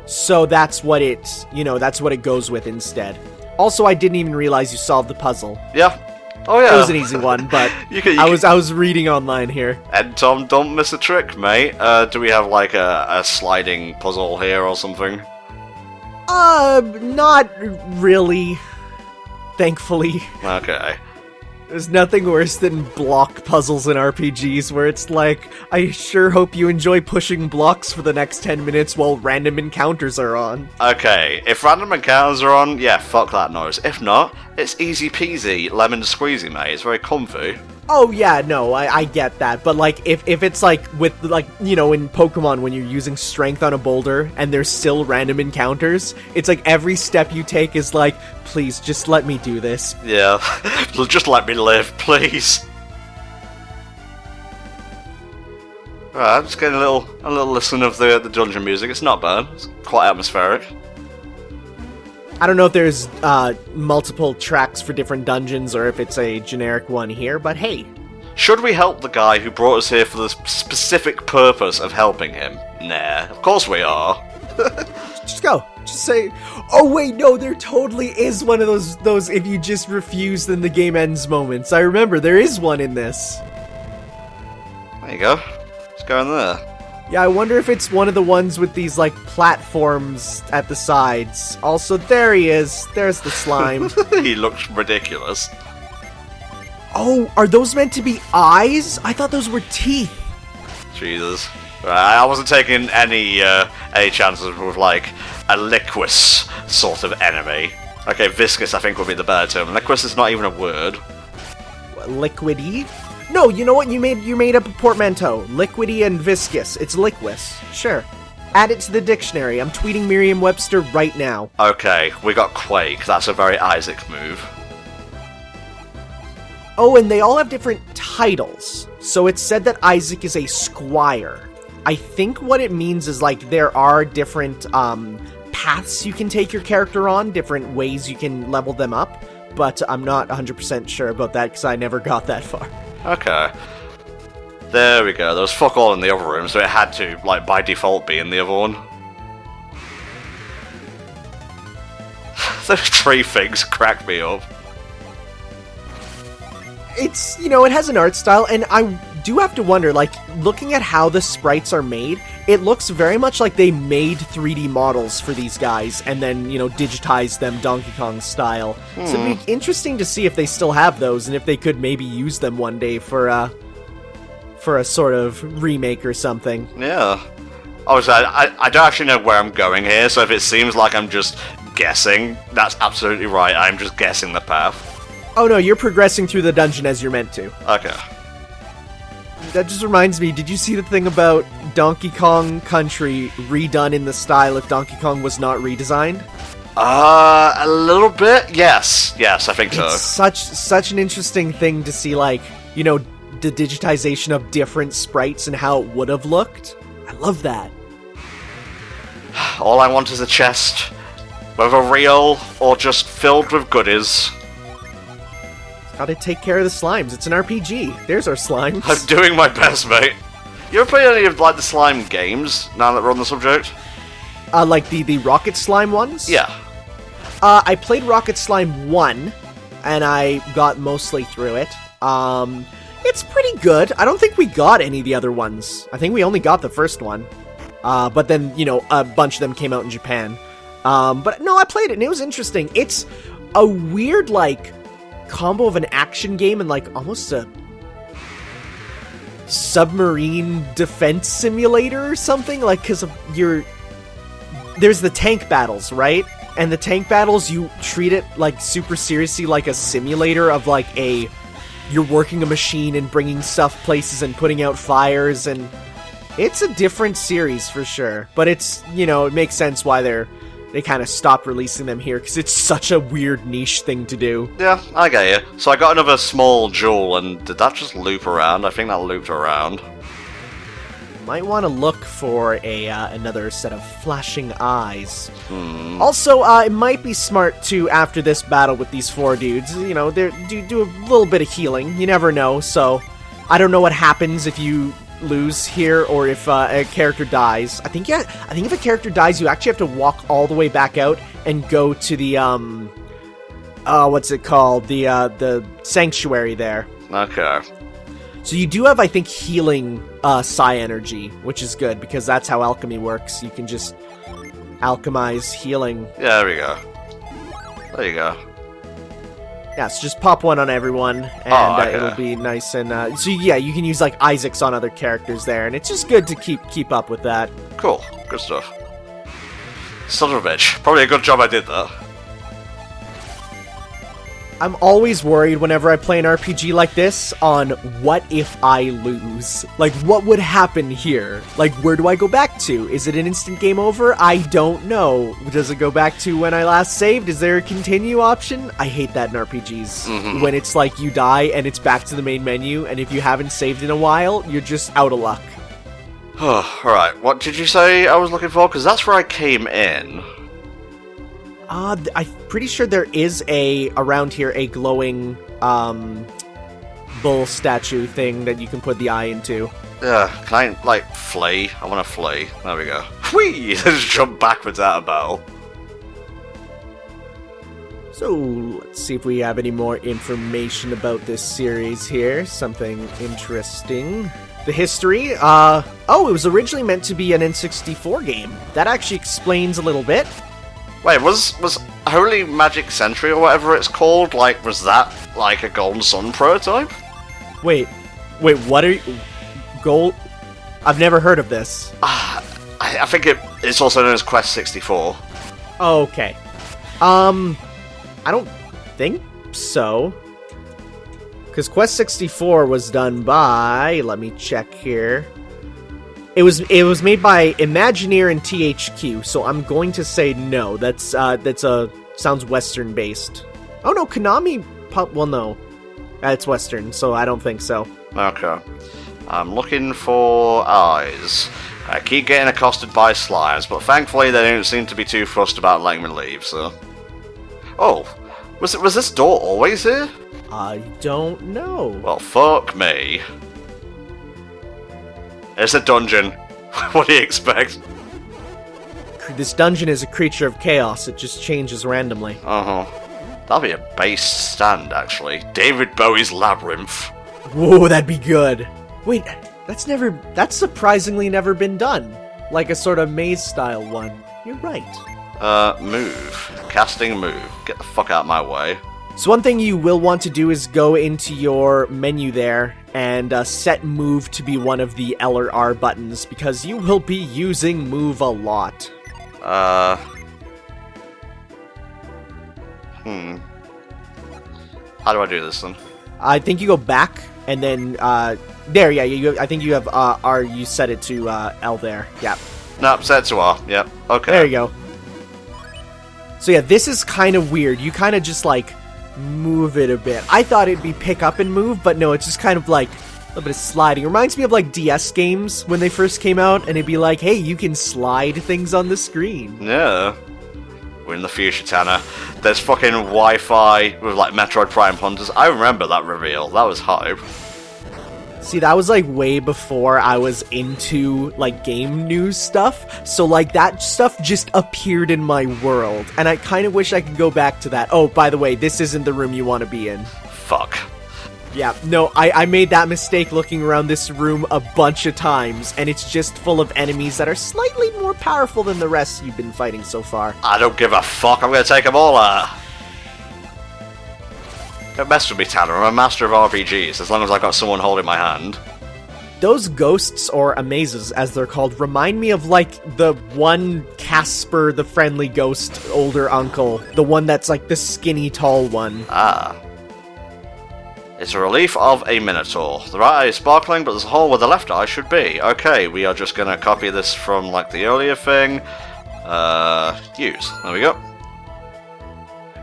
So that's what it, that's what it goes with instead. Also, I didn't even realize you solved the puzzle. Yeah. Oh yeah. It was an easy one, but I was reading online here. And Tom, don't miss a trick, mate. Do we have like a sliding puzzle here or something? Not really. Thankfully. Okay. There's nothing worse than block puzzles in RPGs where it's like, I sure hope you enjoy pushing blocks for the next 10 minutes while random encounters are on. Okay, if random encounters are on, yeah, fuck that noise. If not, it's easy peasy, lemon squeezy, mate. It's very comfy. Oh yeah, no, I get that, but like, if it's like, with, like, in Pokemon when you're using strength on a boulder, and there's still random encounters, it's like every step you take is like, please, just let me do this. Yeah, just let me live, please. Right, I'm just getting a little listen of the dungeon music, it's not bad, it's quite atmospheric. I don't know if there's multiple tracks for different dungeons or if it's a generic one here, but hey. Should we help the guy who brought us here for the specific purpose of helping him? Nah, of course we are. Just go. Just say, oh wait, no, there totally is one of those if you just refuse then the game ends moments. I remember, there is one in this. There you go. Let's go in there. Yeah, I wonder if it's one of the ones with these, like, platforms at the sides. Also, there he is. There's the slime. He looks ridiculous. Oh, are those meant to be eyes? I thought those were teeth. Jesus. Right, I wasn't taking any chances with, like, a liquous sort of enemy. Okay, viscous I think would be the better term. Liquous is not even a word. What, liquidy? No, you know what? You made up a portmanteau. Liquidy and viscous. It's liquous. Sure. Add it to the dictionary. I'm tweeting Merriam-Webster right now. Okay, we got Quake. That's a very Isaac move. Oh, and they all have different titles. So it's said that Isaac is a squire. I think what it means is, like, there are different paths you can take your character on, different ways you can level them up, but I'm not 100% sure about that because I never got that far. Okay. There we go. There was fuck all in the other room, so it had to, like, by default be in the other one. Those 3 things crack me up. It's, it has an art style, and I do have to wonder, like, looking at how the sprites are made, it looks very much like they made 3D models for these guys, and then, digitized them Donkey Kong style. So it'd be interesting to see if they still have those, and if they could maybe use them one day for for a sort of remake or something. Yeah. Obviously, I don't actually know where I'm going here, so if it seems like I'm just guessing, that's absolutely right. I'm just guessing the path. Oh no, you're progressing through the dungeon as you're meant to. Okay. That just reminds me, did you see the thing about Donkey Kong Country redone in the style if Donkey Kong was not redesigned? A little bit? Yes, I think so. It's such an interesting thing to see, like, you know, the digitization of different sprites and how it would have looked. I love that. All I want is a chest, whether real or just filled with goodies. Gotta take care of the slimes. It's an RPG. There's our slimes. I'm doing my best, mate. You ever play any of, like, the slime games, now that we're on the subject? Like the Rocket Slime ones? Yeah. I played Rocket Slime 1, and I got mostly through it. It's pretty good. I don't think we got any of the other ones. I think we only got the first one. But then, you know, a bunch of them came out in Japan. But no, I played it, and it was interesting. It's a weird, like, combo of an action game and, like, almost a submarine defense simulator or something, like, because of there's the tank battles, right? And the tank battles, you treat it, like, super seriously, like a simulator of, like, you're working a machine and bringing stuff places and putting out fires, and it's a different series for sure. But it's, you know, it makes sense why they kind of stopped releasing them here, because it's such a weird niche thing to do. Yeah, I get you. So I got another small jewel, and did that just loop around? I think that looped around. Might want to look for another set of flashing eyes. Also, it might be smart to, after this battle with these 4 dudes, you know, do a little bit of healing. You never know, so I don't know what happens if you lose here or if a character dies. I think if a character dies, you actually have to walk all the way back out and go to the what's it called? The sanctuary there. Okay. So you do have, I think, healing psi energy, which is good because that's how alchemy works. You can just alchemize healing. Yeah, there we go. There you go. Yeah, so just pop one on everyone, and it'll be nice. And so yeah, you can use like Isaacs on other characters there, and it's just good to keep up with that. Cool, good stuff. Son of a bitch. Probably a good job I did that. I'm always worried whenever I play an RPG like this on what if I lose? Like, what would happen here? Like, where do I go back to? Is it an instant game over? I don't know. Does it go back to when I last saved? Is there a continue option? I hate that in RPGs. When it's like you die and it's back to the main menu, and if you haven't saved in a while, you're just out of luck. Alright, what did you say I was looking for? Because that's where I came in. I'm pretty sure there is around here a glowing bull statue thing that you can put the eye into. Yeah, can I, like, flee? I want to flee. There we go. Whee! Just jump backwards out of battle. So, let's see if we have any more information about this series here. Something interesting. The history, it was originally meant to be an N64 game. That actually explains a little bit. Wait, was Holy Magic Century or whatever it's called, like, was that, like, a Golden Sun prototype? Wait, what are you... Gold... I've never heard of this. I think it's also known as Quest 64. Oh, okay. I don't think so. Because Quest 64 was done by... Let me check here. It was made by Imagineer and THQ, so I'm going to say no. That's sounds Western based. Oh no, Konami. Well, no, it's Western, so I don't think so. Okay, I'm looking for eyes. I keep getting accosted by slimes, but thankfully they don't seem to be too fussed about letting me leave. So, oh, was this door always here? I don't know. Well, fuck me. It's a dungeon. What do you expect? This dungeon is a creature of chaos. It just changes randomly. That'll be a base stand, actually. David Bowie's Labyrinth. Whoa, that'd be good. Wait, that's surprisingly never been done. Like a sort of maze-style one. You're right. Move. Casting move. Get the fuck out of my way. So one thing you will want to do is go into your menu there and set move to be one of the L or R buttons, because you will be using move a lot. How do I do this then? I think you go back, and then, there, yeah, I think you have, R, you set it to, L there, yeah. Nope, set to R, yep, okay. There you go. So yeah, this is kind of weird. You kind of just, like, move it a bit. I thought it'd be pick up and move, but no, it's just kind of, like, a little bit of sliding. It reminds me of, like, DS games when they first came out, and it'd be like, hey, you can slide things on the screen. Yeah. We're in the future, Tanner. There's fucking Wi-Fi with, like, Metroid Prime Hunters. I remember that reveal. That was hype. See, that was, like, way before I was into, like, game news stuff. So, like, that stuff just appeared in my world. And I kind of wish I could go back to that. Oh, by the way, this isn't the room you want to be in. Fuck. Yeah, no, I made that mistake looking around this room a bunch of times, and it's just full of enemies that are slightly more powerful than the rest you've been fighting so far. I don't give a fuck, I'm gonna take them all out. Don't mess with me, Tanner, I'm a master of RPGs, as long as I got someone holding my hand. Those ghosts, or amazes as they're called, remind me of, like, the one Casper, the friendly ghost, older uncle. The one that's, like, the skinny, tall one. Ah. It's a relief of a Minotaur. The right eye is sparkling, but there's a hole where the left eye should be. Okay, we are just gonna copy this from, like, the earlier thing. Use. There we go.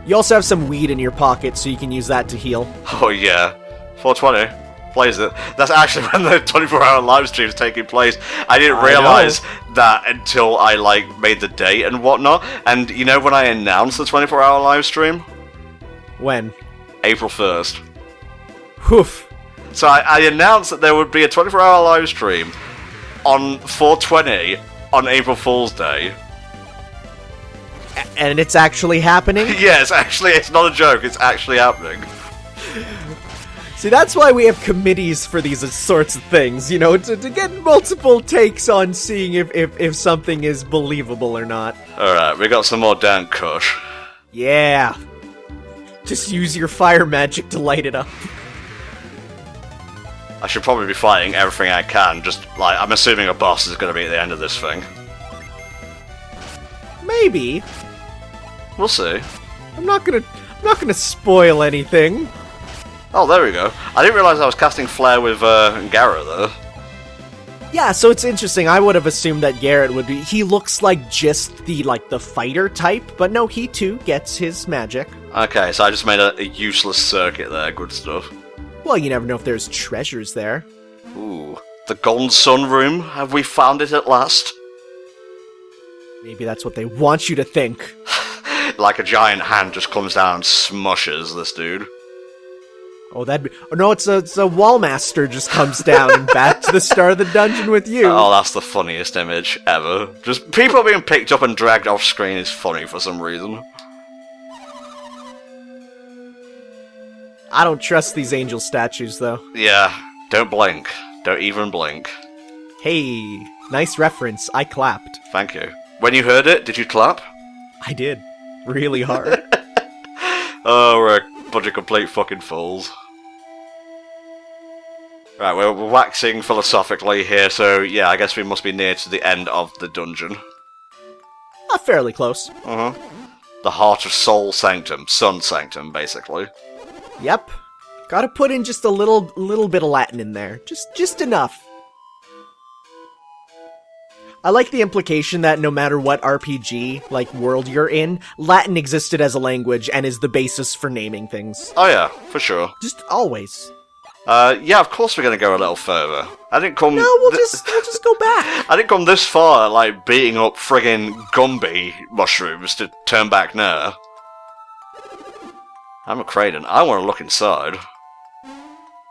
You also have some weed in your pocket, so you can use that to heal. Oh yeah. 420. Plays it. That's actually when the 24-hour live stream is taking place. I didn't realize that until I, like, made the date and whatnot. And you know when I announced the 24-hour live stream? When? April 1st. Whew. So I announced that there would be a 24-hour live stream on 420 on April Fool's Day. And it's actually happening? Yes, actually, it's not a joke. It's actually happening. See, that's why we have committees for these sorts of things, you know, to get multiple takes on seeing if something is believable or not. Alright, we got some more damn kush. Yeah. Just use your fire magic to light it up. I should probably be fighting everything I can, just, like, I'm assuming a boss is going to be at the end of this thing. Maybe. We'll see. I'm not gonna spoil anything. Oh, there we go. I didn't realize I was casting Flare with Garrett, though. Yeah, so it's interesting. I would have assumed that Garrett would be... He looks like just the fighter type, but no, he too gets his magic. Okay, so I just made a useless circuit there. Good stuff. Well, you never know if there's treasures there. Ooh. The Golden Sun Room? Have we found it at last? Maybe that's what they want you to think. Like a giant hand just comes down and smushes this dude. Oh, that'd be... Oh, no, it's a Wallmaster just comes down and back to the start of the dungeon with you. Oh, that's the funniest image ever. Just people being picked up and dragged off screen is funny for some reason. I don't trust these angel statues, though. Yeah, don't blink. Don't even blink. Hey, nice reference. I clapped. Thank you. When you heard it, did you clap? I did. Really hard. Oh, we're a bunch of complete fucking fools. Right, we're waxing philosophically here, so yeah, I guess we must be near to the end of the dungeon. Fairly close. The Heart of Soul Sanctum. Sun Sanctum, basically. Yep. Gotta put in just a little bit of Latin in there. Just enough. I like the implication that no matter what RPG, like, world you're in, Latin existed as a language and is the basis for naming things. Oh yeah, for sure. Just always. Yeah, of course we're gonna go a little further. I didn't come... No, we'll just go back. I didn't come this far, like, beating up friggin' Gumby mushrooms to turn back now. I'm a Kraden. I want to look inside.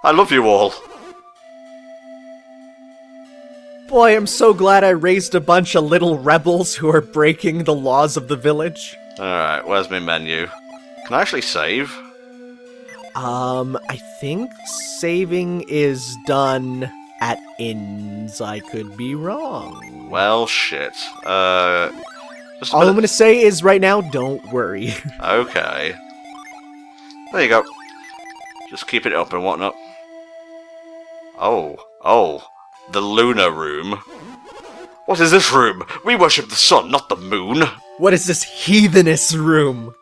I love you all. Boy, I'm so glad I raised a bunch of little rebels who are breaking the laws of the village. Alright, where's my menu? Can I actually save? I think saving is done at inns. I could be wrong. Well, shit. All I'm gonna say is right now, don't worry. Okay. There you go. Just keep it up and whatnot. Oh. The lunar room. What is this room? We worship the sun, not the moon. What is this heathenous room?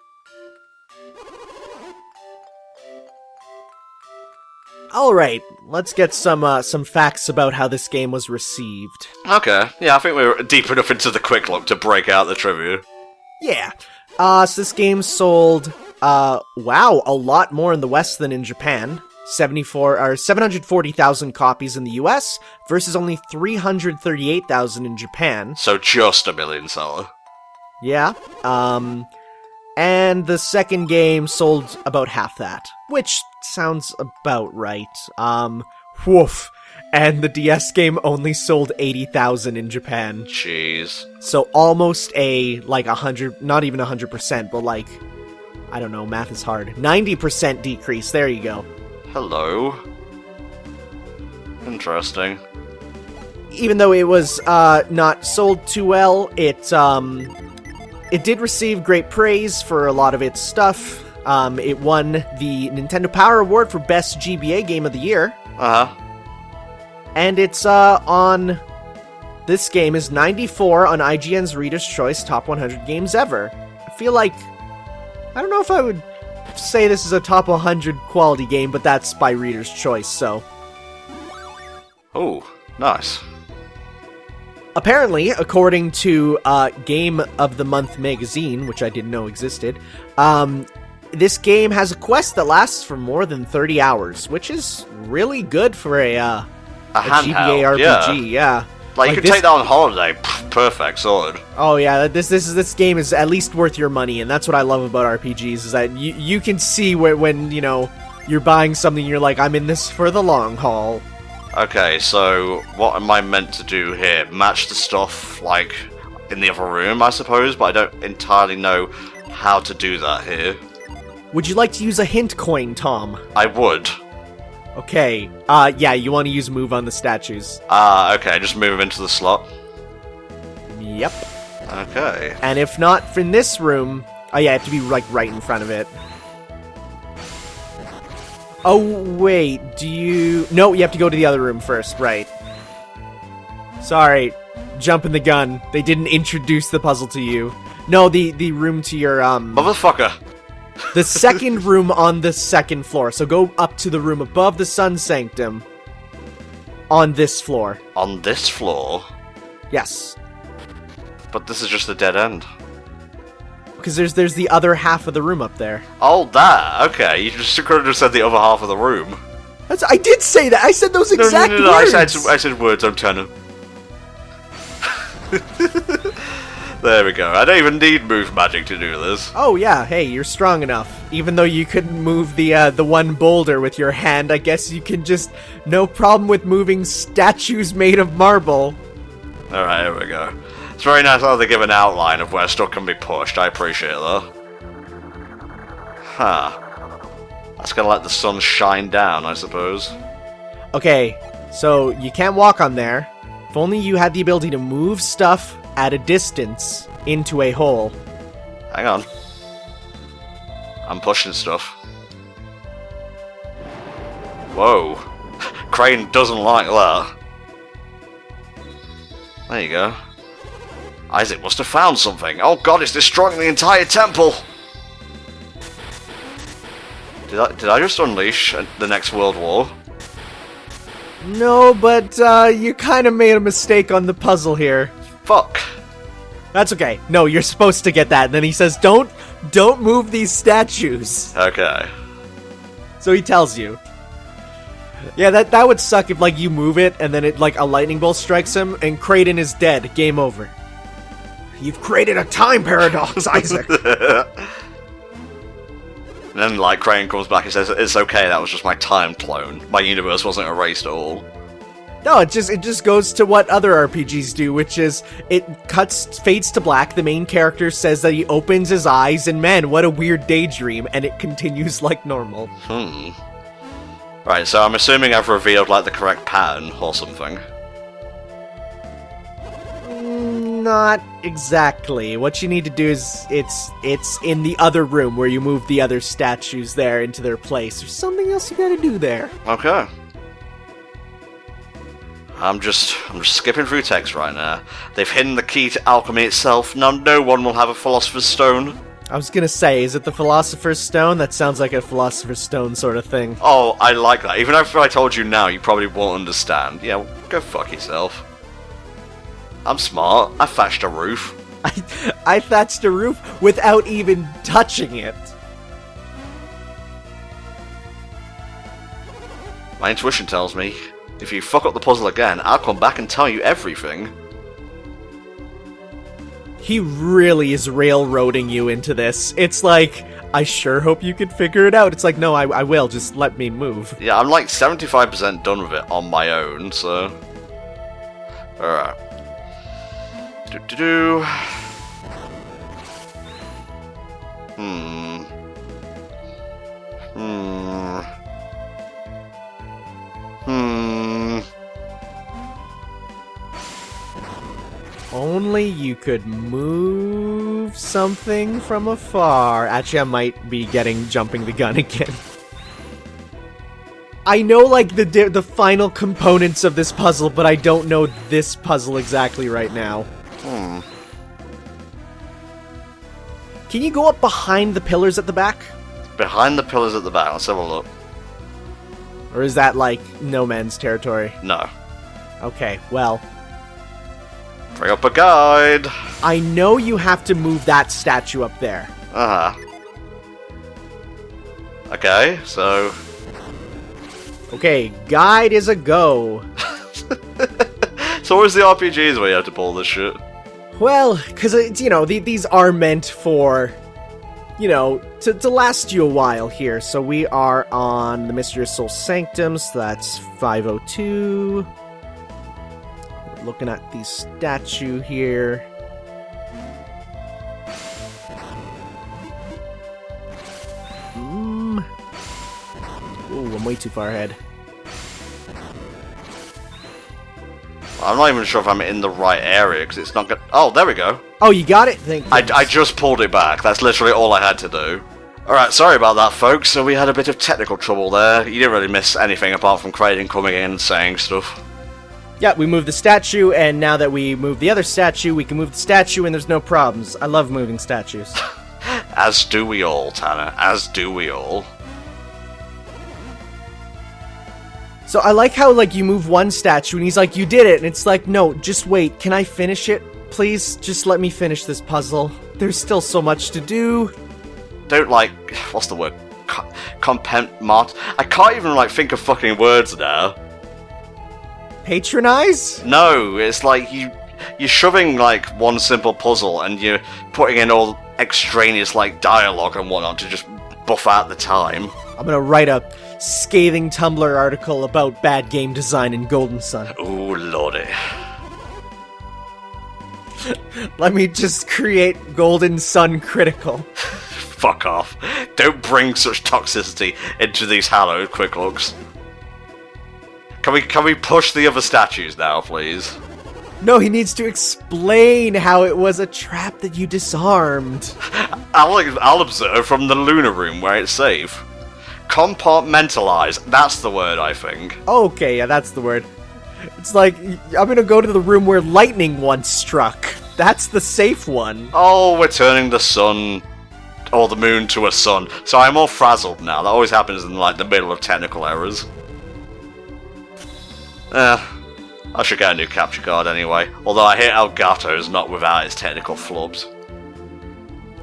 Alright, let's get some facts about how this game was received. Okay, yeah, I think we're deep enough into the quick look to break out the trivia. Yeah. So this game sold, wow, a lot more in the West than in Japan. 740,000 copies in the US versus only 338,000 in Japan. So just a million seller. Yeah. And the second game sold about half that, which sounds about right. Woof. And the DS game only sold 80,000 in Japan. Jeez. So almost like 100, not even 100%, but like, I don't know, math is hard. 90% decrease, there you go. Hello. Interesting. Even though it was not sold too well, it did receive great praise for a lot of its stuff. It won the Nintendo Power Award for Best GBA Game of the Year. Uh-huh. And it's on... This game is 94 on IGN's Reader's Choice Top 100 Games Ever. I feel like... I don't know if I would say this is a top 100 quality game, but that's by Reader's Choice, so... Oh, nice. Apparently, according to Game of the Month magazine, which I didn't know existed, this game has a quest that lasts for more than 30 hours, which is really good for a GBA RPG, yeah. Like, you could take that on holiday. Perfect, solid. Oh yeah, this game is at least worth your money, and that's what I love about RPGs, is that you can see when, you know, you're buying something, you're like, I'm in this for the long haul. Okay, so what am I meant to do here? Match the stuff, like, in the other room, I suppose, but I don't entirely know how to do that here. Would you like to use a hint coin, Tom? I would. Okay, yeah, you want to use move on the statues. Okay, just move them into the slot. Yep. Okay. And if not in this room, oh yeah, you have to be, like, right in front of it. Oh, wait, no, you have to go to the other room first, right. Sorry, jumping the gun. They didn't introduce the puzzle to you. No, the room to your, Motherfucker! The second room on the second floor. So go up to the room above the Sun Sanctum. On this floor. On this floor? Yes. But this is just a dead end. Because there's the other half of the room up there. Oh, that! Okay, you just could have just said the other half of the room. I did say that! I said those exact no, words! I said words, I'm Tanner. There we go. I don't even need move magic to do this. Oh yeah, hey, you're strong enough. Even though you couldn't move the one boulder with your hand, I guess you can just... No problem with moving statues made of marble. Alright, here we go. It's very nice how they give an outline of where stuff can be pushed. I appreciate that. Huh. That's gonna let the sun shine down, I suppose. Okay, so you can't walk on there. If only you had the ability to move stuff at a distance into a hole. Hang on. I'm pushing stuff. Whoa. Crane doesn't like that. There you go. Isaac must have found something. Oh god, it's destroying the entire temple! Did I just unleash the next world war? No, but you kind of made a mistake on the puzzle here. Fuck. That's okay. No, you're supposed to get that. And then he says, don't move these statues. Okay. So he tells you. Yeah, that would suck if, like, you move it and then it, like, a lightning bolt strikes him and Kraden is dead. Game over. You've created a time paradox, Isaac. And then, like, Crane comes back and says, it's okay, that was just my time clone. My universe wasn't erased at all. No, it just goes to what other RPGs do, which is, it fades to black, the main character says that he opens his eyes, and man, what a weird daydream, and it continues like normal. Right, so I'm assuming I've revealed, like, the correct pattern, or something. Not exactly. What you need to do is, it's in the other room where you move the other statues there into their place. There's something else you gotta do there. Okay. I'm just skipping through text right now. They've hidden the key to alchemy itself. Now no one will have a Philosopher's Stone. I was gonna say, is it the Philosopher's Stone? That sounds like a Philosopher's Stone sort of thing. Oh, I like that. Even if I told you now, you probably won't understand. Yeah, well, go fuck yourself. I'm smart. I thatched a roof. I thatched a roof without even touching it. My intuition tells me, if you fuck up the puzzle again, I'll come back and tell you everything. He really is railroading you into this. It's like, I sure hope you can figure it out. It's like, no, I will. Just let me move. Yeah, I'm like 75% done with it on my own, so... Alright. Do-do-do. Only you could move something from afar. Actually, I might be jumping the gun again. I know, like, the final components of this puzzle, but I don't know this puzzle exactly right now. Can you go up behind the pillars at the back? Behind the pillars at the back, let's have a look. Or is that, like, no man's territory? No. Okay, well... Bring up a guide! I know you have to move that statue up there. Uh-huh. Okay, so... Okay, guide is a go. So where's the RPGs where you have to pull this shit? Well, because, you know, these are meant for, you know, to last you a while here. So we are on the Mystery of Soul Sanctum, so that's 502. We're looking at the statue here. Ooh, I'm way too far ahead. I'm not even sure if I'm in the right area, because it's not good. Oh, there we go. Oh, you got it? Thank you. I just pulled it back. That's literally all I had to do. Alright, sorry about that, folks. So we had a bit of technical trouble there. You didn't really miss anything apart from Kraden coming in and saying stuff. Yeah, we moved the statue, and now that we moved the other statue, we can move the statue and there's no problems. I love moving statues. As do we all, Tanner. As do we all. So I like how, like, you move one statue and he's like, you did it, and it's like, no, just wait, can I finish it? Please, just let me finish this puzzle. There's still so much to do. Don't, like, what's the word? Mart. I can't even, like, think of fucking words now. Patronize? No, it's like you're shoving, like, one simple puzzle and you're putting in all extraneous, like, dialogue and whatnot to just buff out the time. I'm gonna write a scathing Tumblr article about bad game design in Golden Sun. Ooh, lordy. Let me just create Golden Sun Critical. Fuck off. Don't bring such toxicity into these hallowed quick looks. Can we push the other statues now, please? No, he needs to explain how it was a trap that you disarmed. I'll observe from the Lunar Room where it's safe. Compartmentalize. That's the word, I think. Okay, yeah, that's the word. It's like, I'm gonna go to the room where lightning once struck. That's the safe one. Oh, we're turning the sun, or the moon, to a sun. So I'm all frazzled now. That always happens in, like, the middle of technical errors. I should get a new capture card anyway. Although I hear Elgato's not without its technical flubs.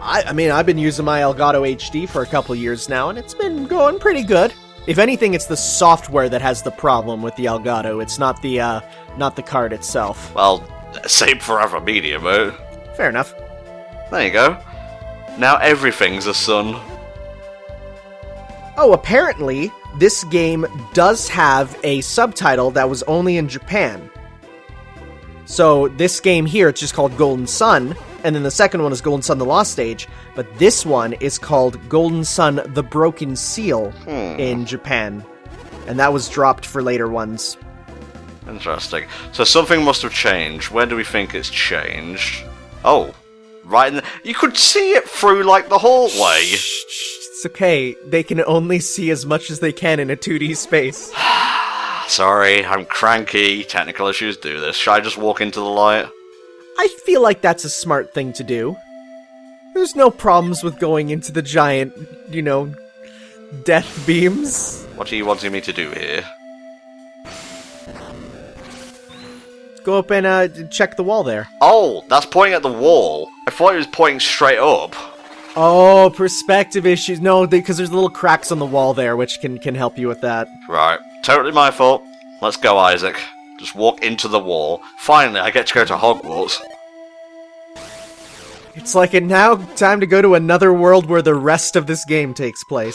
I mean, I've been using my Elgato HD for a couple years now, and it's been going pretty good. If anything, it's the software that has the problem with the Elgato. It's not the card itself. Well, same forever media, mate. Fair enough. There you go. Now everything's a sun. Oh, apparently, this game does have a subtitle that was only in Japan. So, this game here, it's just called Golden Sun, and then the second one is Golden Sun: The Lost Age, but this one is called Golden Sun: The Broken Seal in Japan, and that was dropped for later ones. Interesting. So something must have changed. Where do we think it's changed? Oh, right in the... You could see it through, like, the hallway. It's okay. They can only see as much as they can in a 2D space. Sorry, I'm cranky. Technical issues do this. Should I just walk into the light? I feel like that's a smart thing to do. There's no problems with going into the giant, death beams. What are you wanting me to do here? Go up and check the wall there. Oh, that's pointing at the wall. I thought it was pointing straight up. Oh, perspective issues. No, because there's little cracks on the wall there, which can help you with that. Right, totally my fault. Let's go, Isaac. Just walk into the wall. Finally, I get to go to Hogwarts. It's like it now time to go to another world where the rest of this game takes place.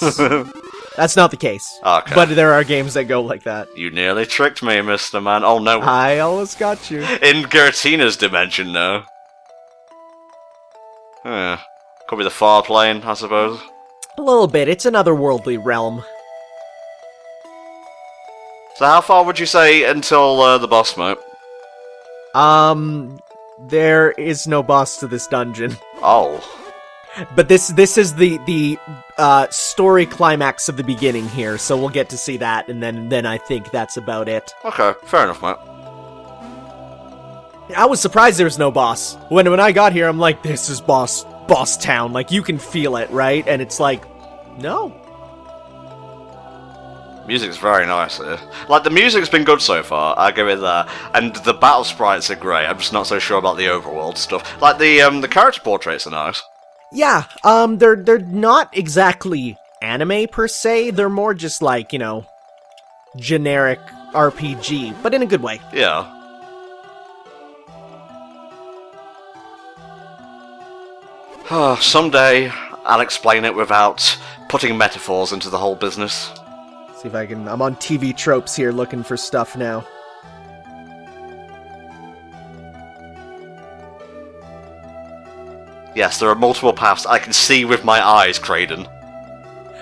That's not the case. Okay. But there are games that go like that. You nearly tricked me, Mr. Man. Oh no. I almost got you. In Gertina's dimension, though. Could be the far plane, I suppose. A little bit. It's an otherworldly realm. So how far would you say until the boss, mate? There is no boss to this dungeon. Oh. But this is the story climax of the beginning here, so we'll get to see that, and then I think that's about it. Okay, fair enough, mate. I was surprised there was no boss. When I got here, I'm like, this is boss town. Like, you can feel it, right? And it's like, no. Music's very nice here. Like, the music's been good so far, I'll give it that. And the battle sprites are great, I'm just not so sure about the overworld stuff. Like, the character portraits are nice. Yeah, they're not exactly anime per se, they're more just like, generic RPG, but in a good way. Yeah. Someday, I'll explain it without putting metaphors into the whole business. See if I can... I'm on TV Tropes here looking for stuff now. Yes, there are multiple paths I can see with my eyes, Kraden.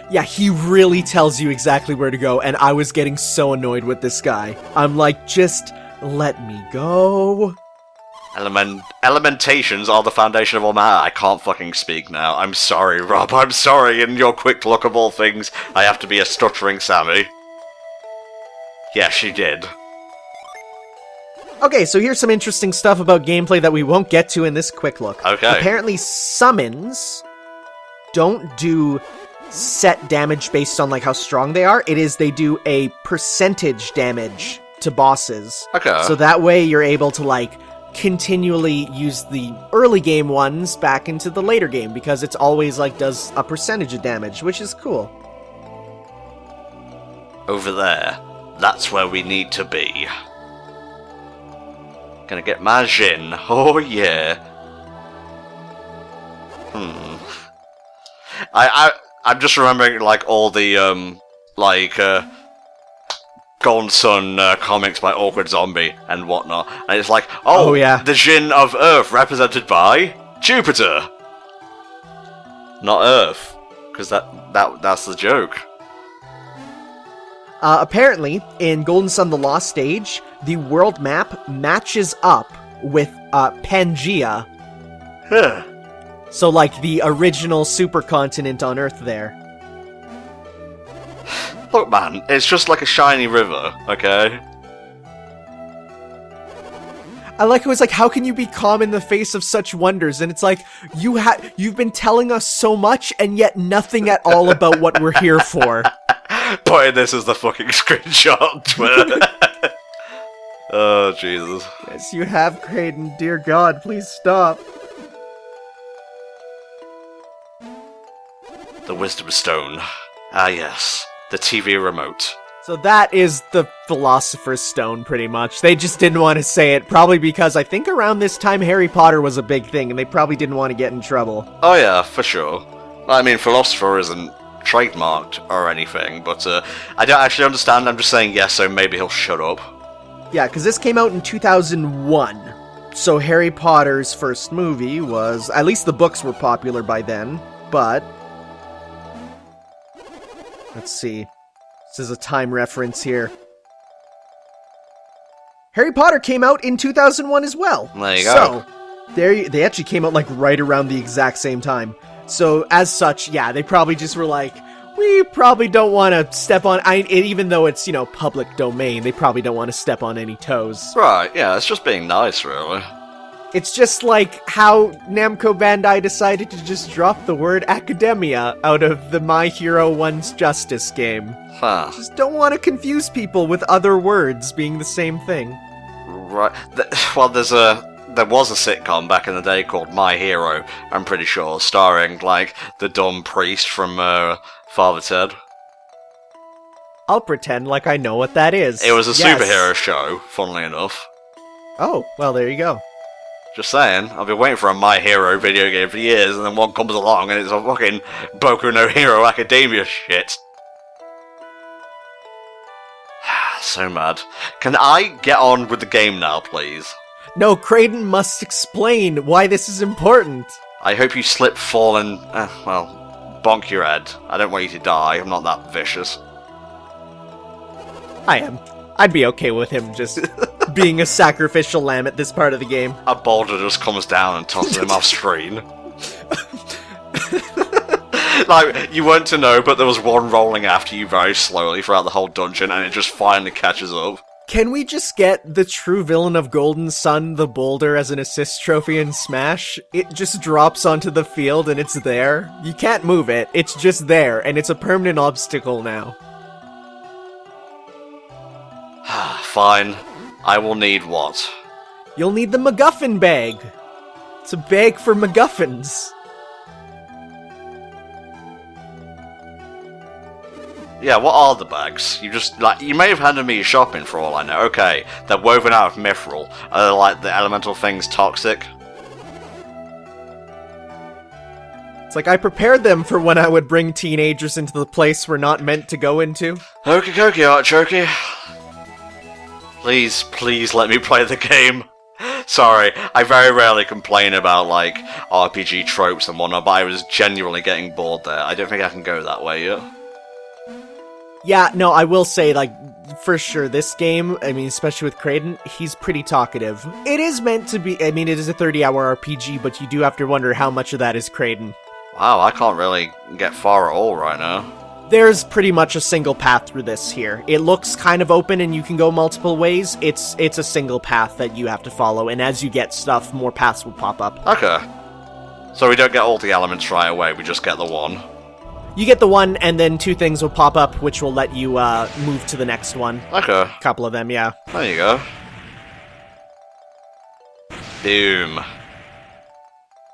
Yeah, he really tells you exactly where to go, and I was getting so annoyed with this guy. I'm like, just let me go. Elementations are the foundation of all matter. I can't fucking speak now. I'm sorry, Rob. I'm sorry. In your quick look of all things, I have to be a stuttering Sammy. Yeah, she did. Okay, so here's some interesting stuff about gameplay that we won't get to in this quick look. Okay. Apparently, summons don't do set damage based on, like, how strong they are. They do a percentage damage to bosses. Okay. So that way you're able to, like, continually use the early game ones back into the later game, because it's always, like, does a percentage of damage, which is cool. Over there. That's where we need to be. Gonna get my Jin. Oh, yeah. I'm just remembering, like, all the, Golden Sun comics by Awkward Zombie and whatnot. And it's like, oh yeah, the Jin of Earth represented by Jupiter. Not Earth. Because that's the joke. Apparently, in Golden Sun The Lost Stage, the world map matches up with Pangea. Huh. So, like, the original supercontinent on Earth there. Look, man, it's just like a shiny river, okay? I like it was like, how can you be calm in the face of such wonders? And it's like, you've been telling us so much, and yet nothing at all about what we're here for. Putting this as the fucking screenshot on Twitter. Oh, Jesus. Yes, you have, Kraden. Dear God, please stop. The Wisdom Stone. Ah, yes. The TV remote. So that is the Philosopher's Stone, pretty much. They just didn't want to say it, probably because I think around this time Harry Potter was a big thing, and they probably didn't want to get in trouble. Oh yeah, for sure. I mean, Philosopher isn't trademarked or anything, but I don't actually understand. I'm just saying yes, so maybe he'll shut up. Yeah, because this came out in 2001. So Harry Potter's first movie was... At least the books were popular by then, but... Let's see. This is a time reference here. Harry Potter came out in 2001 as well. There you go. So, they actually came out, like, right around the exact same time. So, as such, yeah, they probably just were like, we probably don't want to step on, even though it's, public domain, they probably don't want to step on any toes. Right, yeah, it's just being nice, really. It's just like how Namco Bandai decided to just drop the word academia out of the My Hero One's Justice game. Huh. Just don't want to confuse people with other words being the same thing. Right. Well, there was a sitcom back in the day called My Hero, I'm pretty sure, starring, like, the dumb priest from Father Ted. I'll pretend like I know what that is. It was a superhero show, funnily enough. Oh, well, there you go. Just saying, I've been waiting for a My Hero video game for years, and then one comes along and it's a fucking Boku no Hero Academia shit. So mad. Can I get on with the game now, please? No, Kraden must explain why this is important. I hope you slip, fall, and, bonk your head. I don't want you to die, I'm not that vicious. I am. I'd be okay with him just being a sacrificial lamb at this part of the game. A boulder just comes down and tosses him off screen. Like, you weren't to know, but there was one rolling after you very slowly throughout the whole dungeon, and it just finally catches up. Can we just get the true villain of Golden Sun, the boulder, as an assist trophy in Smash? It just drops onto the field and it's there. You can't move it, it's just there, and it's a permanent obstacle now. Fine. I will need what? You'll need the MacGuffin bag. It's a bag for MacGuffins. Yeah, what are the bags? You may have handed me your shopping for all I know. Okay, they're woven out of mithril. Are like the elemental things toxic? It's like I prepared them for when I would bring teenagers into the place we're not meant to go into. Okie dokie, Archokie. Please let me play the game. Sorry, I very rarely complain about, like, RPG tropes and whatnot, but I was genuinely getting bored there. I don't think I can go that way yet. Yeah, no, I will say, like, for sure, this game, I mean, especially with Kraden, he's pretty talkative. It is meant to be, I mean, it is a 30-hour RPG, but you do have to wonder how much of that is Kraden. Wow, I can't really get far at all right now. There's pretty much a single path through this here. It looks kind of open and you can go multiple ways. It's a single path that you have to follow, and as you get stuff, more paths will pop up. Okay. So we don't get all the elements right away, we just get the one. You get the one, and then two things will pop up, which will let you move to the next one. Okay. A couple of them, yeah. There you go. Boom.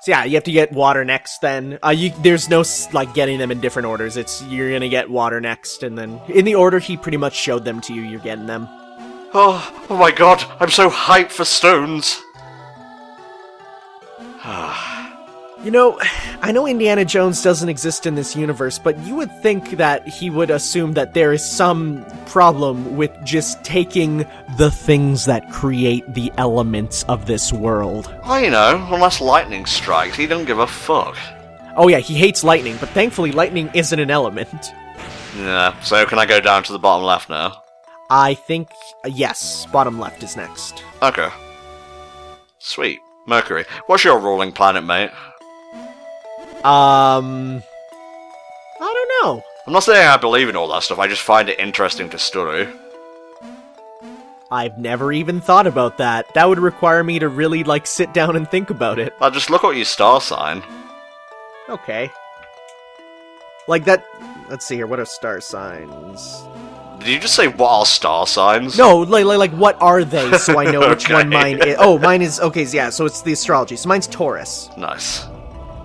So yeah, you have to get water next then. There's no, like, getting them in different orders. You're gonna get water next, and then in the order he pretty much showed them to you, you're getting them. Oh my god, I'm so hyped for stones! You know, I know Indiana Jones doesn't exist in this universe, but you would think that he would assume that there is some problem with just taking the things that create the elements of this world. Well, you know, unless lightning strikes, he don't give a fuck. Oh yeah, he hates lightning, but thankfully lightning isn't an element. Yeah, so can I go down to the bottom left now? I think, yes, bottom left is next. Okay. Sweet. Mercury. What's your ruling planet, mate? I don't know. I'm not saying I believe in all that stuff, I just find it interesting to study. I've never even thought about that. That would require me to really, like, sit down and think about it. Well, just look at your star sign. Okay. Like that... Let's see here, what are star signs? Did you just say what are star signs? No, like what are they, so I know which Okay. one mine is. Oh, mine is... Okay, yeah, so it's the astrology. So mine's Taurus. Nice.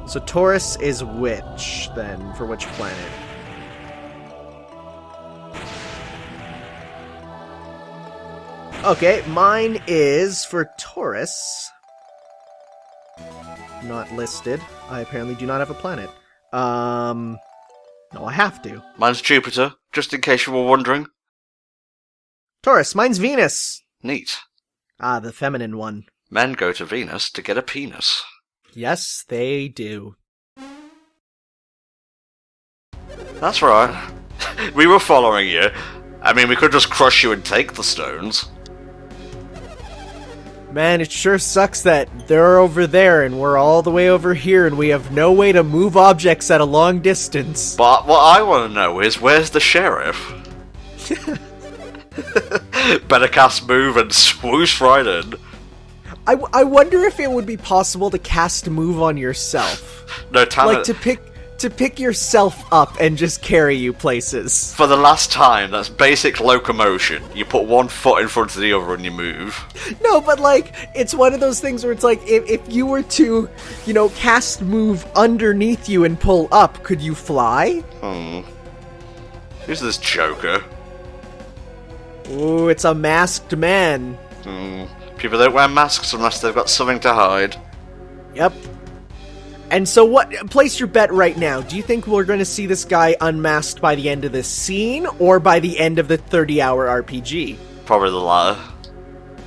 So Taurus is which, then? For which planet? Okay, mine is for Taurus. Not listed. I apparently do not have a planet. No, I have to. Mine's Jupiter, just in case you were wondering. Taurus, mine's Venus. Neat. Ah, the feminine one. Men go to Venus to get a penis. Yes, they do. That's right. We were following you. I mean, we could just crush you and take the stones. Man, it sure sucks that they're over there and we're all the way over here and we have no way to move objects at a long distance. But what I want to know is, where's the sheriff? Better cast move and swoosh right in. I wonder if it would be possible to cast move on yourself. No, Tanner... Like, to pick yourself up and just carry you places. For the last time, that's basic locomotion. You put one foot in front of the other and you move. No, but like, it's one of those things where it's like, if you were to, you know, cast move underneath you and pull up, could you fly? Who's this Joker? Ooh, it's a masked man. People don't wear masks unless they've got something to hide. Yep. And so place your bet right now. Do you think we're going to see this guy unmasked by the end of this scene, or by the end of the 30-hour RPG? Probably the latter.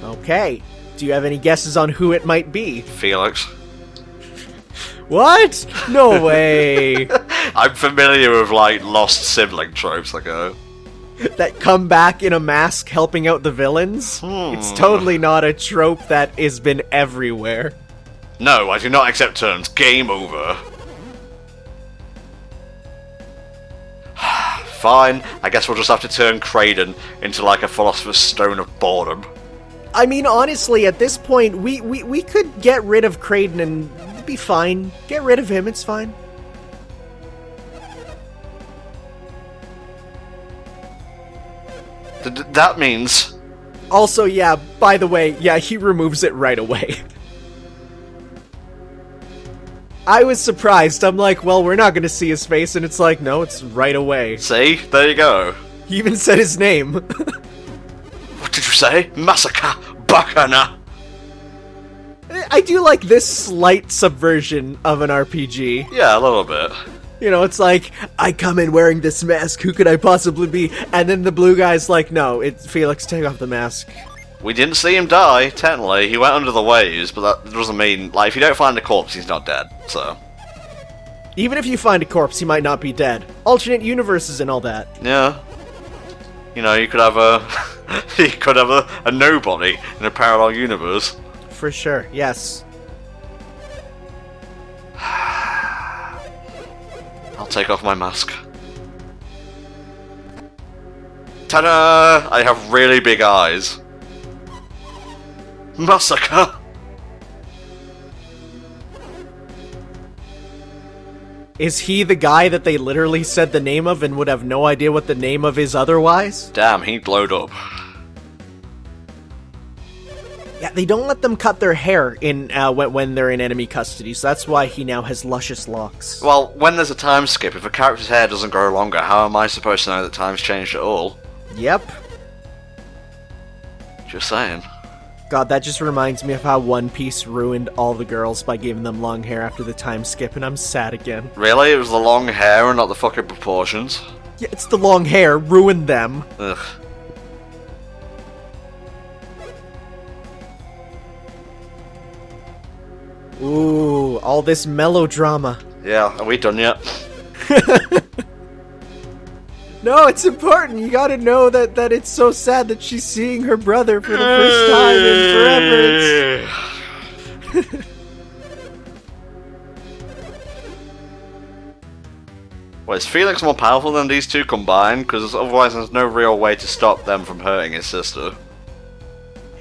Okay. Do you have any guesses on who it might be? Felix. What? No way. I'm familiar with, like, lost sibling tropes, That come back in a mask helping out the villains? It's totally not a trope that has been everywhere. No, I do not accept terms. Game over. Fine, I guess we'll just have to turn Kraden into like a Philosopher's Stone of boredom. I mean, honestly, at this point, we could get rid of Kraden and it'd be fine. Get rid of him, it's fine. That means... Also, yeah, by the way, yeah, he removes it right away. I was surprised. I'm like, well, we're not gonna see his face, and it's like, no, it's right away. See? There you go. He even said his name. What did you say? Massacre Bacana! I do like this slight subversion of an RPG. Yeah, a little bit. You know, it's like, I come in wearing this mask, who could I possibly be? And then the blue guy's like, no, it's Felix, take off the mask. We didn't see him die, technically. He went under the waves, but that doesn't mean... Like, if you don't find a corpse, he's not dead, so... Even if you find a corpse, he might not be dead. Alternate universes and all that. Yeah. You know, you could have a... you could have a nobody in a parallel universe. For sure, yes. I'll take off my mask. Ta-da! I have really big eyes. Massacre! Is he the guy that they literally said the name of and would have no idea what the name of is otherwise? Damn, he glowed up. Yeah, they don't let them cut their hair in when they're in enemy custody, so that's why he now has luscious locks. Well, when there's a time skip, if a character's hair doesn't grow longer, how am I supposed to know that time's changed at all? Yep. Just saying. God, that just reminds me of how One Piece ruined all the girls by giving them long hair after the time skip, and I'm sad again. Really? It was the long hair and not the fucking proportions? Yeah, it's the long hair, ruined them. Ugh. Ooh, all this melodrama. Yeah, are we done yet? No, it's important. You gotta know that it's so sad that she's seeing her brother for the first time in forever. Well, is Felix more powerful than these two combined? Because otherwise there's no real way to stop them from hurting his sister.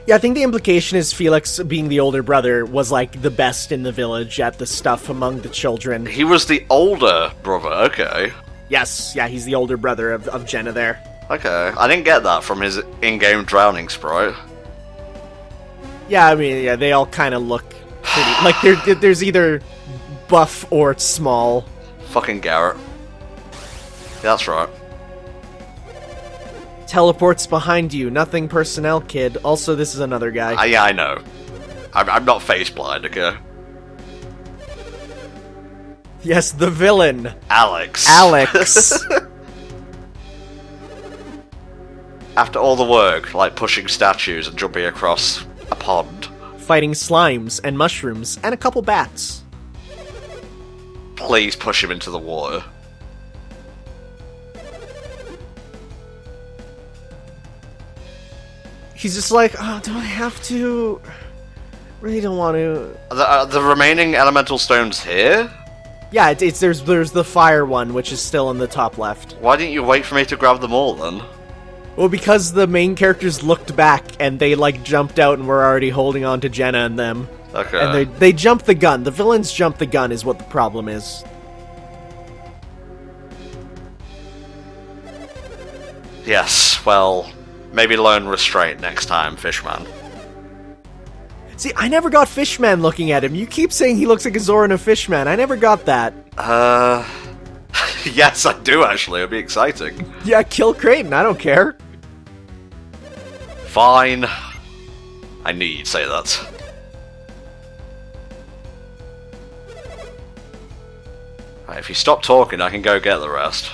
Yeah, I think the implication is Felix, being the older brother, was like the best in the village at the stuff among the children. He was the older brother, okay. Yes, yeah, he's the older brother of Jenna there. Okay, I didn't get that from his in-game drowning sprite. Yeah, I mean, yeah, they all kind of look pretty... like, there's either buff or small. Fucking Garrett. Yeah, that's right. Teleports behind you. Nothing personnel, kid. Also, this is another guy. Yeah, I know. I'm not face blind, okay? Yes, the villain. Alex. Alex. After all the work, like pushing statues and jumping across a pond. Fighting slimes and mushrooms and a couple bats. Please push him into the water. He's just like, oh, do I have to? Really don't want to. Are the remaining elemental stones here? Yeah, there's the fire one, which is still in the top left. Why didn't you wait for me to grab them all then? Well, because the main characters looked back and they like jumped out and were already holding on to Jenna and them. Okay. And they jumped the gun. The villains jumped the gun is what the problem is. Yes, well, maybe learn restraint next time, Fishman. See, I never got Fishman looking at him. You keep saying he looks like a Zora and a Fishman. I never got that. Yes, I do actually. It'll be exciting. Yeah, kill Creighton. I don't care. Fine. I knew you'd say that. Right, if you stop talking, I can go get the rest.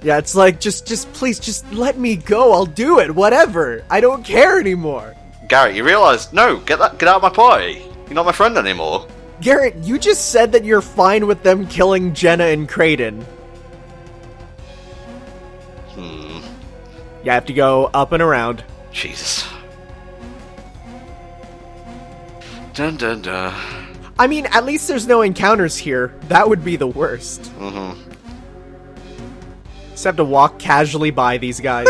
Yeah, it's like, just please, just let me go. I'll do it. Whatever. I don't care anymore. Garrett, you realise? No, get out of my party. You're not my friend anymore. Garrett, you just said that you're fine with them killing Jenna and Creighton. You have to go up and around. Jesus. Dun dun dun. I mean, at least there's no encounters here. That would be the worst. Mm-hmm. Just have to walk casually by these guys.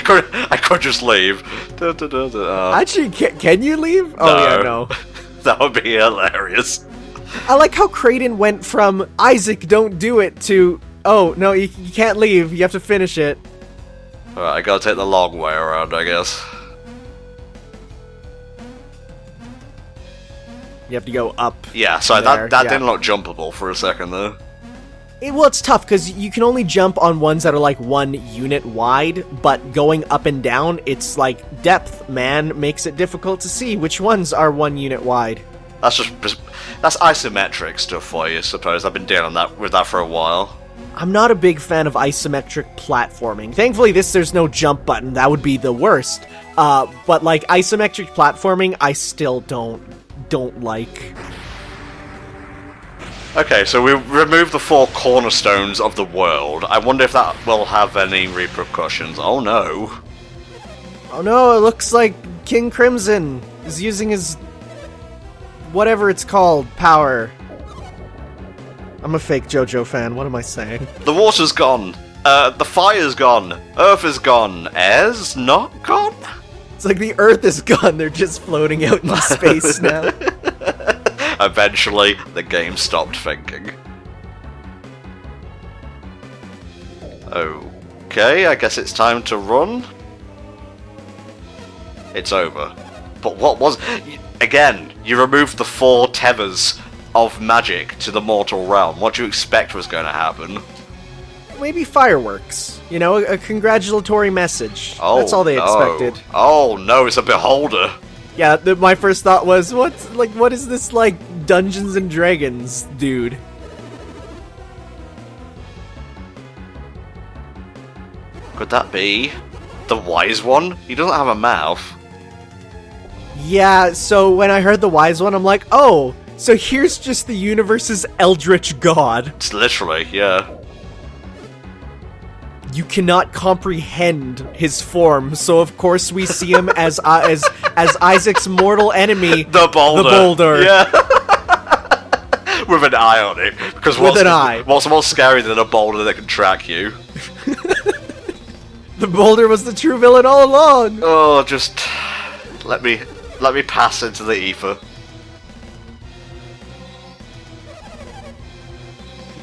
I could just leave. Dun, dun, dun, dun. Actually, can you leave? Oh, yeah, no. That would be hilarious. I like how Creighton went from, Isaac, don't do it, to, oh, no, you can't leave. You have to finish it. Alright, I gotta take the long way around, I guess. You have to go up. Yeah, sorry, there, that yeah. didn't look jumpable for a second, though. Well, it's tough, because you can only jump on ones that are, like, 1 unit wide, but going up and down, it's, like, depth, man, makes it difficult to see which ones are 1 unit wide. That's isometric stuff for you, I suppose. I've been dealing with that for a while. I'm not a big fan of isometric platforming. Thankfully, there's no jump button. That would be the worst. But, like, isometric platforming, I still don't like. Okay, so we removed the 4 cornerstones of the world. I wonder if that will have any repercussions. Oh no. Oh no, it looks like King Crimson is using his... whatever it's called, power. I'm a fake JoJo fan, what am I saying? The water's gone. The fire's gone. Earth is gone. Air's not gone? It's like the Earth is gone, they're just floating out in space now. Eventually, the game stopped thinking. Okay, I guess it's time to run. It's over. But what was... Again, you removed the 4 tethers of magic to the mortal realm. What do you expect was going to happen? Maybe fireworks. You know, a congratulatory message. Oh, that's all they expected. Oh no, it's a beholder. Yeah, my first thought was, what is this, like, Dungeons and Dragons, dude? Could that be the wise one? He doesn't have a mouth. Yeah, so when I heard the wise one, I'm like, oh, so here's just the universe's eldritch god. It's literally, yeah. You cannot comprehend his form, so of course we see him as Isaac's mortal enemy, The boulder. Yeah. With an eye on it. Because what's more scary than a boulder that can track you? The boulder was the true villain all along. Oh, just let me pass into the ether.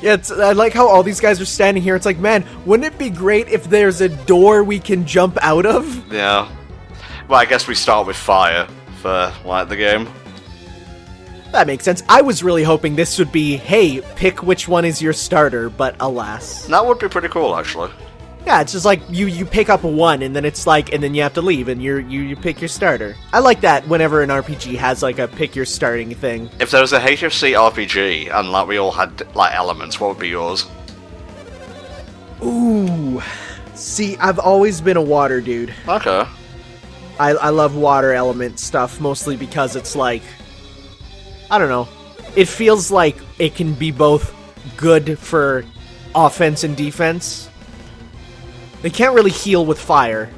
Yeah, I like how all these guys are standing here. It's like, man, wouldn't it be great if there's a door we can jump out of? Yeah. Well, I guess we start with fire for, like, the game. That makes sense. I was really hoping this would be, hey, pick which one is your starter, but alas. That would be pretty cool, actually. Yeah, it's just like, you pick up one, and then it's like, and then you have to leave, and you pick your starter. I like that whenever an RPG has, like, a pick your starting thing. If there was a HFC RPG, and, like, we all had, like, elements, what would be yours? Ooh. See, I've always been a water dude. Okay. I love water element stuff, mostly because it's like, I don't know. It feels like it can be both good for offense and defense. They can't really heal with fire.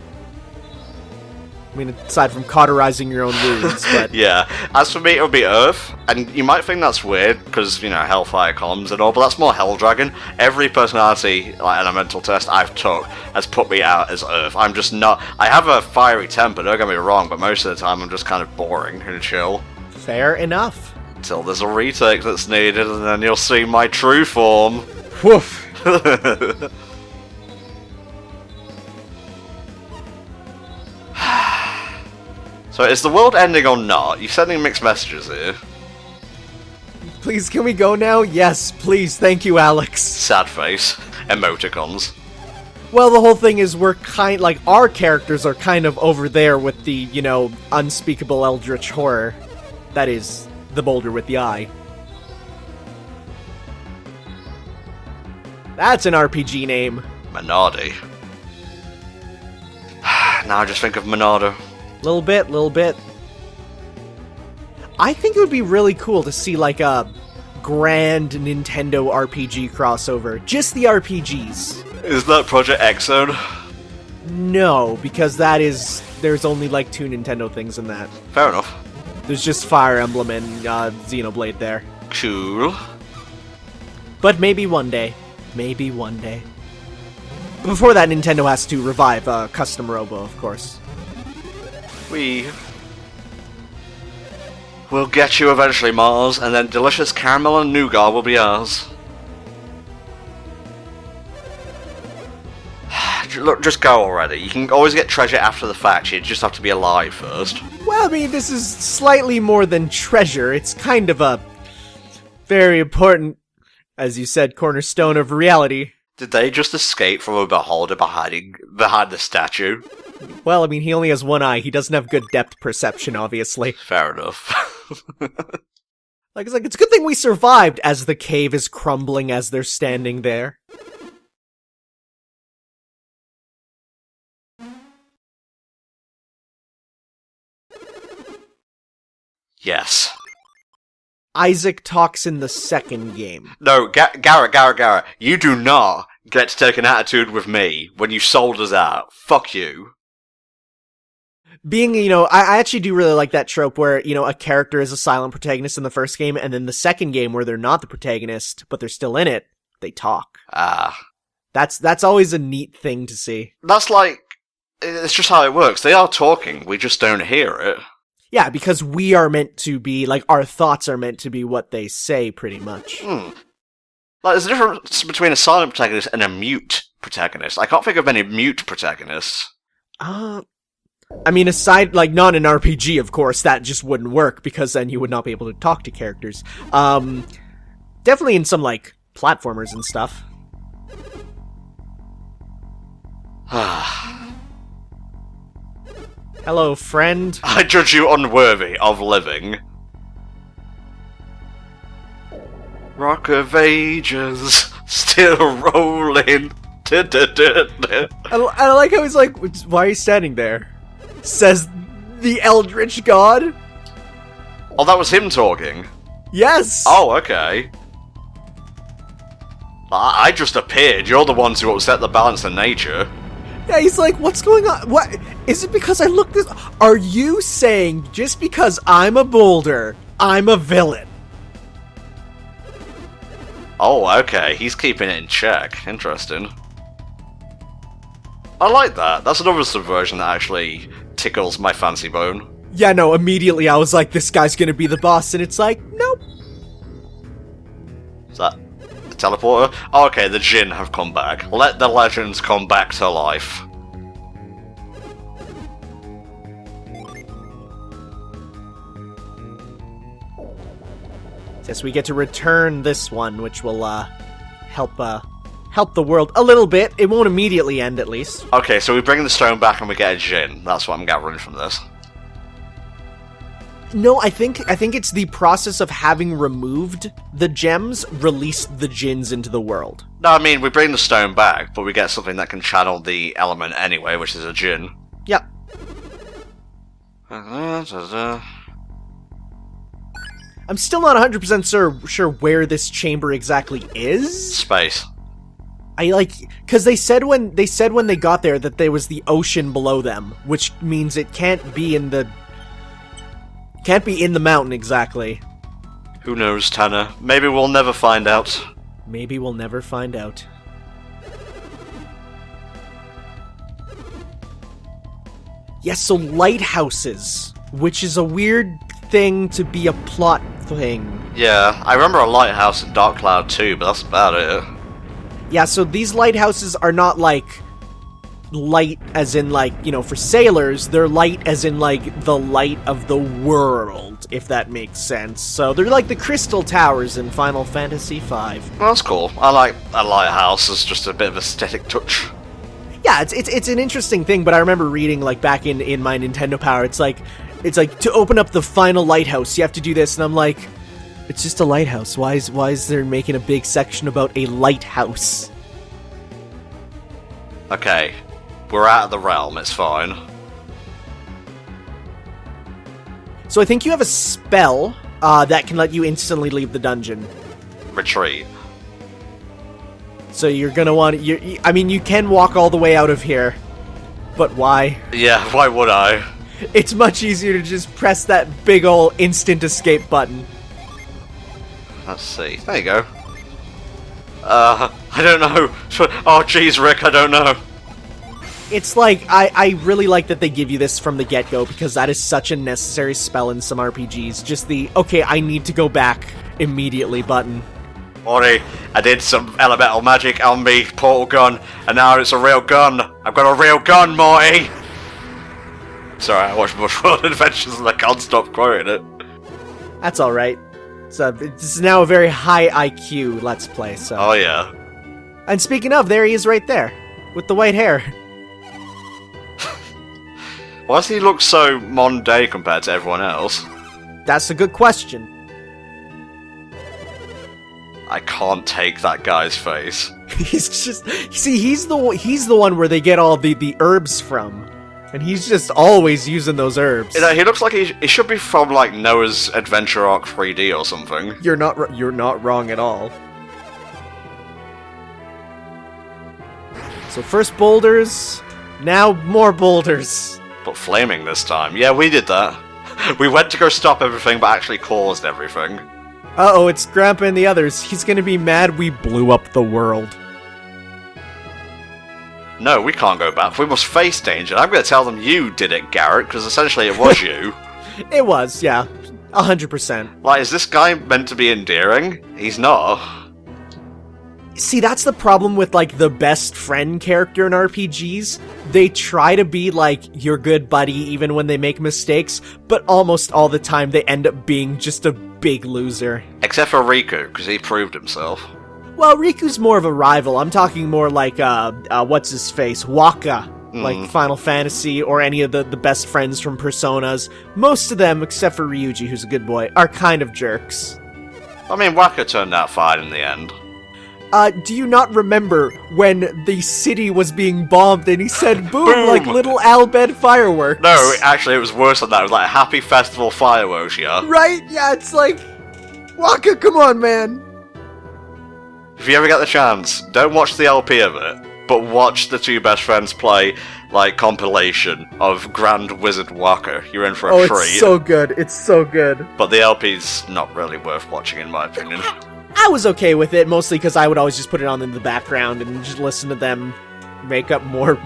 I mean, aside from cauterizing your own wounds, but... Yeah. As for me, it would be Earth, and you might think that's weird, because, you know, HellfireComms and all, but that's more Helldragon. Every personality, like, elemental test I've took has put me out as Earth. I'm just not... I have a fiery temper, don't get me wrong, but most of the time I'm just kind of boring and chill. Fair enough. Until there's a retake that's needed, and then you'll see my true form. Woof. So is the world ending or not? You're sending mixed messages here. Please, can we go now? Yes, please. Thank you, Alex. Sad face. Emoticons. Well, the whole thing is we're our characters are kind of over there with the, you know, unspeakable eldritch horror. That is, the boulder with the eye. That's an RPG name. Minardi. Now I just think of Minardo. Little bit. I think it would be really cool to see, like, a grand Nintendo RPG crossover. Just the RPGs. Is that Project X Zone? No, because there's only, like, 2 Nintendo things in that. Fair enough. There's just Fire Emblem and Xenoblade there. Cool. But maybe one day. Maybe one day. Before that, Nintendo has to revive Custom Robo, of course. We'll get you eventually, Mars, and then delicious caramel and nougat will be ours. Look, just go already. You can always get treasure after the fact, you just have to be alive first. Well, I mean, this is slightly more than treasure. It's kind of a very important, as you said, cornerstone of reality. Did they just escape from a beholder behind the statue? Well, I mean, he only has one eye. He doesn't have good depth perception, obviously. Fair enough. It's a good thing we survived as the cave is crumbling as they're standing there. Yes. Isaac talks in the second game. No, Garrett, you do not get to take an attitude with me when you sold us out. Fuck you. Being, you know, I actually do really like that trope where, you know, a character is a silent protagonist in the first game, and then the second game where they're not the protagonist, but they're still in it, they talk. That's always a neat thing to see. That's like, it's just how it works. They are talking, we just don't hear it. Yeah, because we are meant to be, like, our thoughts are meant to be what they say, pretty much. Like, there's a difference between a silent protagonist and a mute protagonist. I can't think of any mute protagonists. I mean, aside, like, not an RPG, of course, that just wouldn't work, because then you would not be able to talk to characters. Definitely in some, like, platformers and stuff. Hello, friend. I judge you unworthy of living. Rock of Ages, still rolling. I like how he's like, why are you standing there? Says the Eldritch God? Oh, that was him talking? Yes! Oh, okay. I just appeared. You're the ones who upset the balance of nature. Yeah, he's like, what's going on? What? Is it because I look this? Are you saying just because I'm a boulder, I'm a villain? Oh, okay. He's keeping it in check. Interesting. I like that. That's another subversion that actually tickles my fancy bone. Yeah, no, immediately I was like, this guy's gonna be the boss, and it's like, nope. Is that the teleporter? Oh, okay, the Jinn have come back. Let the legends come back to life. Yes, we get to return this one, which will help the world a little bit. It won't immediately end, at least. Okay, so we bring the stone back and we get a Jinn. That's what I'm gathering from this. No, I think it's the process of having removed the gems, released the Jinns into the world. No, I mean, we bring the stone back, but we get something that can channel the element anyway, which is a Jinn. Yep. I'm still not 100% sure where this chamber exactly is. Space. because they said when they got there that there was the ocean below them, which means it can't be in the mountain exactly. Who knows, Tanner? Maybe we'll never find out. Maybe we'll never find out. Yes, so lighthouses, which is a weird thing to be a plot thing. Yeah, I remember a lighthouse in Dark Cloud 2, but that's about it. Yeah, so these lighthouses are not like light as in like, for sailors, they're light as in like the light of the world, if that makes sense. So they're like the crystal towers in Final Fantasy V. Well, that's cool. I like a lighthouse as just a bit of aesthetic touch. Yeah, it's an interesting thing, but I remember reading like back in my Nintendo Power, it's like to open up the final lighthouse, you have to do this, and I'm like, it's just a lighthouse. Why is there making a big section about a lighthouse? Okay, we're out of the realm, it's fine. So I think you have a spell that can let you instantly leave the dungeon. Retreat. So you're gonna want to, you can walk all the way out of here, but why? Yeah, why would I? It's much easier to just press that big ol' instant escape button. Let's see. There you go. I don't know. Oh, jeez, Rick, I don't know. It's like, I really like that they give you this from the get-go, because that is such a necessary spell in some RPGs. Just the, okay, I need to go back immediately button. Morty, I did some elemental magic on me portal gun, and now it's a real gun. I've got a real gun, Morty! Sorry, I watched Bush World Adventures and I can't stop quoting it. That's alright. So, this is now a very high IQ Let's Play, so... Oh, yeah. And speaking of, there he is right there, with the white hair. Why does he look so mundane compared to everyone else? That's a good question. I can't take that guy's face. He's just... See, he's the one where they get all the herbs from. And he's just always using those herbs. You know, he looks like he should be from, like, Noah's Adventure Arc 3D or something. You're not wrong at all. So first boulders, now more boulders. But flaming this time. Yeah, we did that. We went to go stop everything, but actually caused everything. Uh-oh, it's Grandpa and the others. He's gonna be mad we blew up the world. No, we can't go back. We must face danger. I'm going to tell them you did it, Garrett, because essentially it was you. It was, yeah. 100%. Like, is this guy meant to be endearing? He's not. See, that's the problem with, like, the best friend character in RPGs. They try to be, like, your good buddy even when they make mistakes, but almost all the time they end up being just a big loser. Except for Riku, because he proved himself. Well, Riku's more of a rival. I'm talking more like, what's-his-face? Waka. Like Final Fantasy, or any of the best friends from Personas. Most of them, except for Ryuji, who's a good boy, are kind of jerks. I mean, Waka turned out fine in the end. Do you not remember when the city was being bombed and he said boom, Boom! like little Albed fireworks? No, actually, it was worse than that. It was like Happy Festival fireworks, yeah? Right? Yeah, it's like, Waka, come on, man. If you ever get the chance, don't watch the LP of it, but watch the two best friends play, like, compilation of Grand Wizard Waka. You're in for a treat. It's so good. It's so good. But the LP's not really worth watching, in my opinion. I was okay with it, mostly because I would always just put it on in the background and just listen to them make up more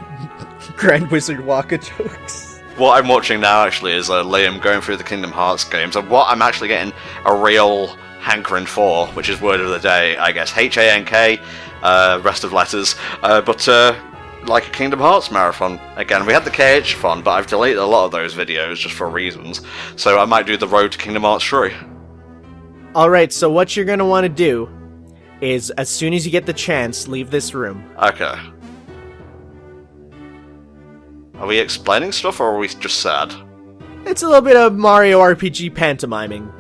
Grand Wizard Waka jokes. What I'm watching now, actually, is Liam going through the Kingdom Hearts games, and what I'm actually getting a real hankering for, which is word of the day, I guess, H-A-N-K, rest of letters, but like a Kingdom Hearts marathon. Again, we had the KH-thon, but I've deleted a lot of those videos just for reasons, so I might do the Road to Kingdom Hearts 3. Alright, so what you're gonna want to do is, as soon as you get the chance, leave this room. Okay. Are we explaining stuff, or are we just sad? It's a little bit of Mario RPG pantomiming.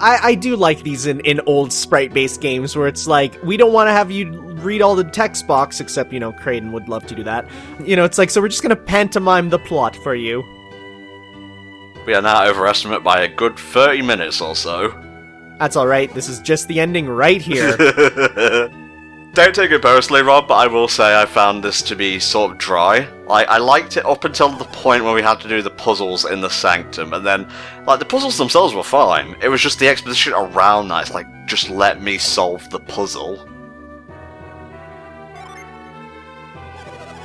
I do like these in old sprite-based games where it's like, we don't want to have you read all the text box, except, Kraden would love to do that. It's like, so we're just gonna pantomime the plot for you. We are now overestimate by a good 30 minutes or so. That's alright, this is just the ending right here. Don't take it personally, Rob, but I will say I found this to be sort of dry. Like, I liked it up until the point where we had to do the puzzles in the Sanctum, and then, like, the puzzles themselves were fine. It was just the exposition around that. It's like, just let me solve the puzzle.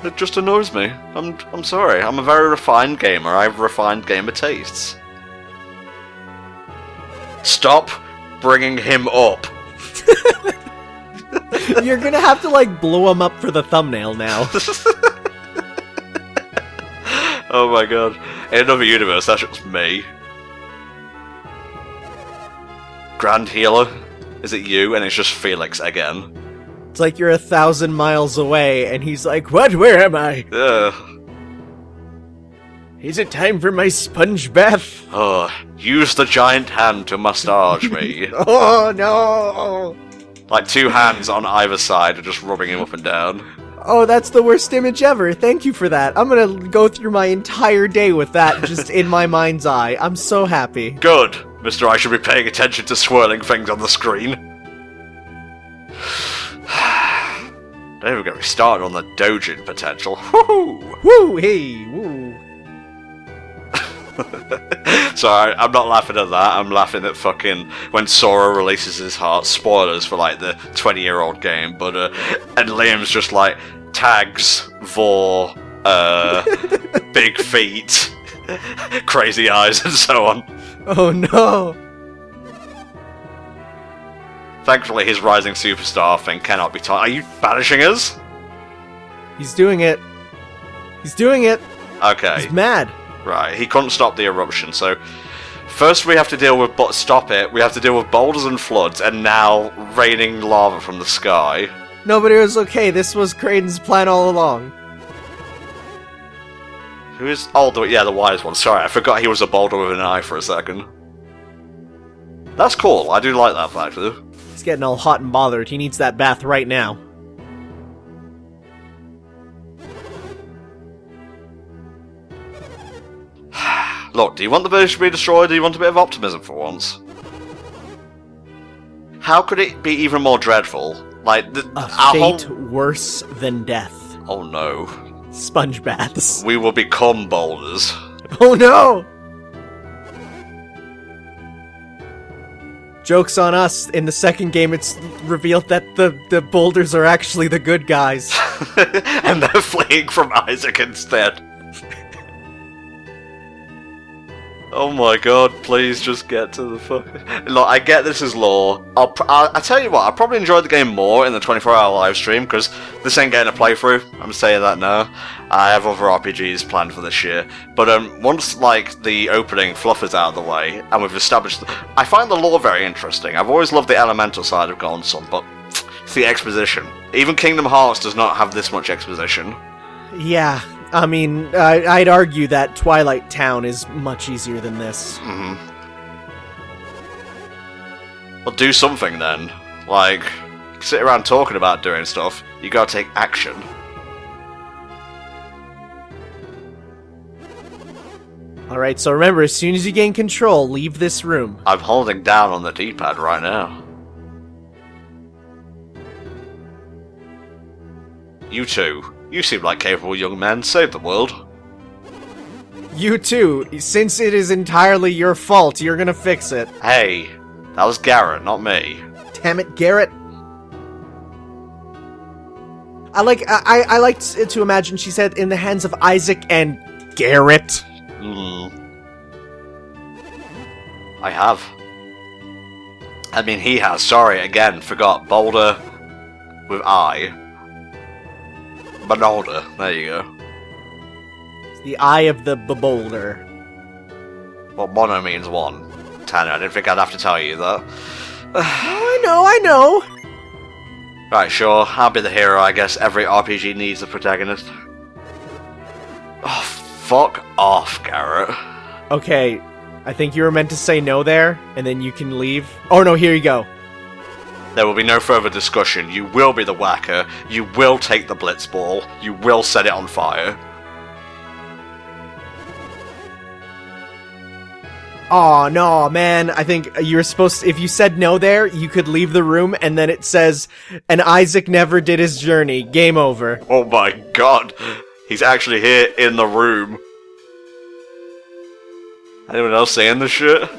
It just annoys me. I'm sorry. I'm a very refined gamer. I have refined gamer tastes. Stop bringing him up. You're gonna have to, like, blow him up for the thumbnail now. Oh my god. In another universe, that's just me. Grand Healer? Is it you? And it's just Felix again. It's like you're 1,000 miles away, and he's like, what? Where am I? Is it time for my sponge bath? Oh, use the giant hand to massage me. Oh, no! Like 2 hands on either side, just rubbing him up and down. Oh, that's the worst image ever. Thank you for that. I'm gonna go through my entire day with that just in my mind's eye. I'm so happy. Good, Mr. I should be paying attention to swirling things on the screen. Don't even get me started on the Dojin potential. Woohoo! Woo! Hey! Woo! Sorry, I'm not laughing at that. I'm laughing at fucking when Sora releases his heart. Spoilers for like the 20-year-old game, but and Liam's just like tags for big feet, crazy eyes, and so on. Oh no! Thankfully, his rising superstar thing cannot be taught. Are you banishing us? He's doing it. He's doing it. Okay. He's mad. Right, he couldn't stop the eruption, so first we have to deal with, stop it, we have to deal with boulders and floods, and now raining lava from the sky. No, but it was okay, this was Kraden's plan all along. Who is, oh, the wise one, sorry, I forgot he was a boulder with an eye for a second. That's cool, I do like that fact, though. He's getting all hot and bothered, he needs that bath right now. Look, do you want the village to be destroyed, or do you want a bit of optimism for once? How could it be even more dreadful? Like, a fate worse than death. Oh no. Sponge baths. We will become boulders. Oh no! Joke's on us, in the second game it's revealed that the boulders are actually the good guys. And they're fleeing from Isaac instead. Oh my god, please just get to the fuck... Look, I get this is lore. I'll tell you what, I probably enjoyed the game more in the 24-hour live stream, because this ain't getting a playthrough. I'm saying that now. I have other RPGs planned for this year. But once, like, the opening fluff is out of the way, and we've established... I find the lore very interesting. I've always loved the elemental side of Golden Sun, but it's the exposition. Even Kingdom Hearts does not have this much exposition. Yeah. I mean, I'd argue that Twilight Town is much easier than this. Mm-hmm. Well, do something then. Like, sit around talking about doing stuff. You gotta take action. Alright, so remember, as soon as you gain control, leave this room. I'm holding down on the D-pad right now. You two. You seem like capable young men. Save the world. You too. Since it is entirely your fault, you're gonna fix it. Hey, that was Garrett, not me. Damn it, Garrett. I like to imagine she said in the hands of Isaac and Garrett. I have. I mean, he has. Sorry, again, forgot. Boulder with I. Banalda. There you go. It's the eye of the boulder. Well, mono means one. Tanner, I didn't think I'd have to tell you that. I know. Right, sure. I'll be the hero, I guess. Every RPG needs a protagonist. Oh, fuck off, Garrett. Okay, I think you were meant to say no there, and then you can leave. Oh no, here you go. There will be no further discussion. You will be the whacker. You will take the blitzball. You will set it on fire. Oh, no, man. I think you were supposed to, if you said no there, you could leave the room, and then it says, and Isaac never did his journey. Game over. Oh my god. He's actually here in the room. Anyone else saying this shit?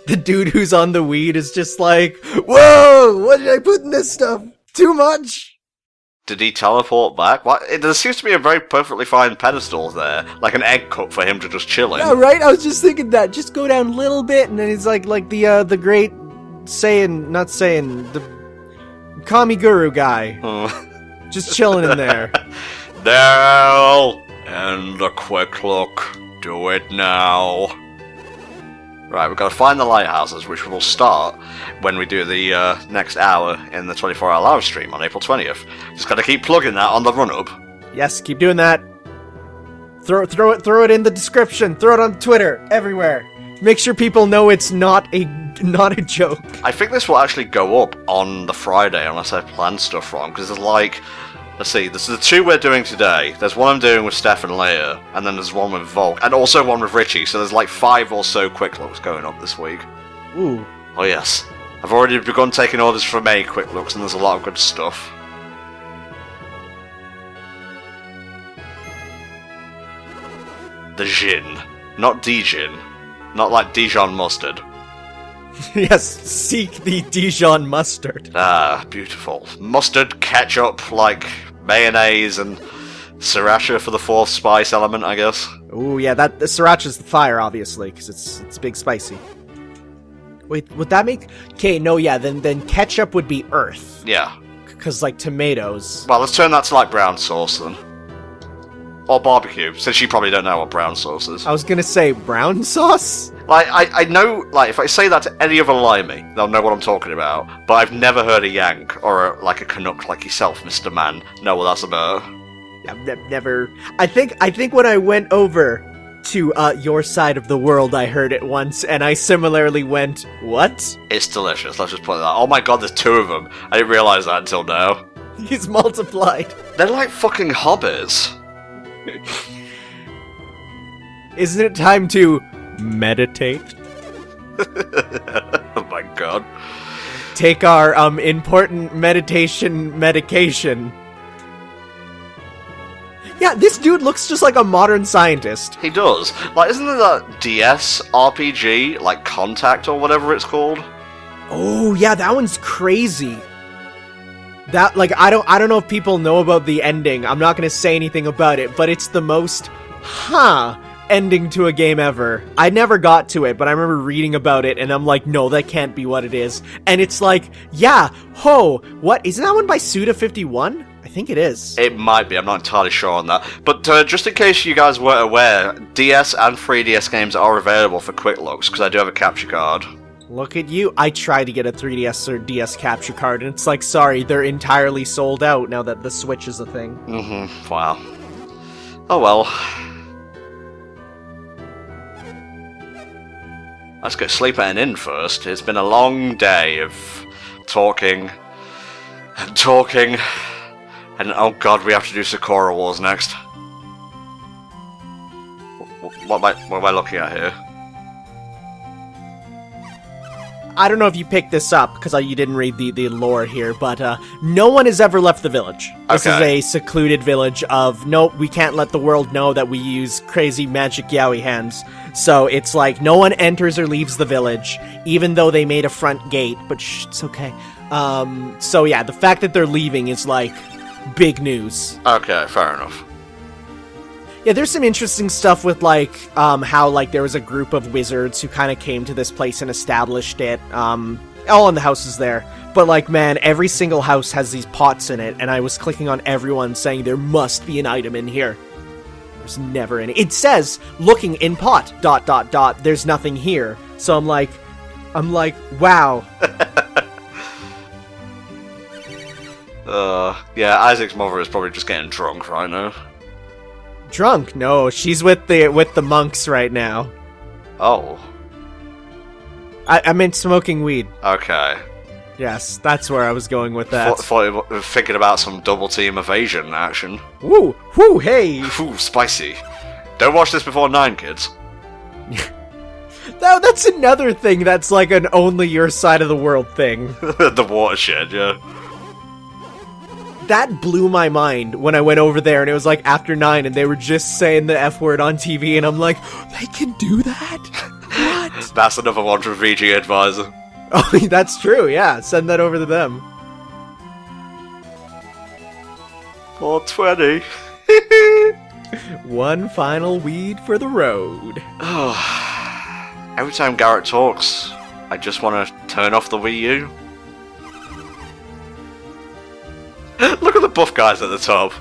The dude who's on the weed is just like, whoa, what did I put in this stuff? Too much? Did he teleport back? What? There seems to be a very perfectly fine pedestal there. Like an egg cup for him to just chill in. Yeah, right? I was just thinking that. Just go down a little bit, and then he's like the great the Kami Guru guy. Just chilling in there. Now, and a quick look. Do it now. Right, we've got to find the lighthouses, which will start when we do the next hour in the 24-hour live stream on April 20th. Just got to keep plugging that on the run-up. Yes, keep doing that. Throw it in the description. Throw it on Twitter, everywhere. Make sure people know it's not a joke. I think this will actually go up on the Friday, unless I planned stuff wrong, because there's like... Let's see, this is the 2 we're doing today. There's one I'm doing with Steph and Leia, and then there's one with Volk, and also one with Richie, so there's like 5 or so quick looks going up this week. Ooh. Oh yes. I've already begun taking orders for May quick looks, and there's a lot of good stuff. The Jin. Not Dijin. Not like Dijon mustard. Yes, seek the Dijon mustard. Ah, beautiful. Mustard, ketchup, like mayonnaise, and sriracha for the 4th spice element, I guess. Ooh, yeah, the sriracha's the fire, obviously, because it's big spicy. Wait, would that make... Okay, no, yeah, then ketchup would be earth. Yeah. Because, like, tomatoes... Well, let's turn that to, like, brown sauce, then. Or barbecue, since you probably don't know what brown sauce is. I was gonna say brown sauce? Like, I know, like, if I say that to any other limey, they'll know what I'm talking about. But I've never heard a Yank, or a Canuck like yourself, Mr. Man, know what that's about. Yeah, I've never... I think when I went over to your side of the world, I heard it once, and I similarly went, what? It's delicious, let's just put it that. Oh my god, there's 2 of them. I didn't realise that until now. He's multiplied. They're like fucking hobbits. Isn't it time to meditate? Oh my god. Take our important meditation medication. Yeah, this dude looks just like a modern scientist. He does. Like, isn't there that DS RPG, like Contact or whatever it's called? Oh, yeah, that one's crazy. That, like, I don't know if people know about the ending. I'm not gonna say anything about it, but it's the most, ending to a game ever. I never got to it, but I remember reading about it, and I'm like, no, that can't be what it is. And it's like, yeah, what? Isn't that one by Suda51? I think it is. It might be, I'm not entirely sure on that. But just in case you guys weren't aware, DS and 3DS games are available for quick looks, because I do have a capture card. Look at you. I tried to get a 3DS or DS capture card, and it's like, sorry, they're entirely sold out now that the Switch is a thing. Mm-hmm, wow. Oh well. Let's get sleeping in first. It's been a long day of talking, and talking, and oh god, we have to do Sakura Wars next. What am I looking at here? I don't know if you picked this up, because you didn't read the lore here, but no one has ever left the village. This is a secluded village of, nope, we can't let the world know that we use crazy magic yaoi hands. So it's like, no one enters or leaves the village, even though they made a front gate, but shh, it's okay. So yeah, the fact that they're leaving is like, big news. Okay, fair enough. Yeah, there's some interesting stuff with, like, how, like, there was a group of wizards who kind of came to this place and established it, all in the houses there. But, like, man, every single house has these pots in it, and I was clicking on everyone saying there must be an item in here. There's never any. It says, looking in pot, ... there's nothing here. So I'm like, wow. Yeah, Isaac's mother is probably just getting drunk right now. Drunk? No, she's with the monks right now. Oh. I meant smoking weed. Okay. Yes, that's where I was going with that. Thought you were thinking about some double team evasion action. Woo! Woo! Hey! Ooh, spicy. Don't watch this before 9, kids. No, that's another thing that's like an only your side of the world thing. The watershed, yeah. That blew my mind when I went over there and it was like after 9 and they were just saying the F word on TV and I'm like, they can do that? What? That's another one from VG Advisor. Oh, that's true, yeah. Send that over to them. 420. One final weed for the road. Every time Garrett talks, I just want to turn off the Wii U. Look at the buff guys at the top.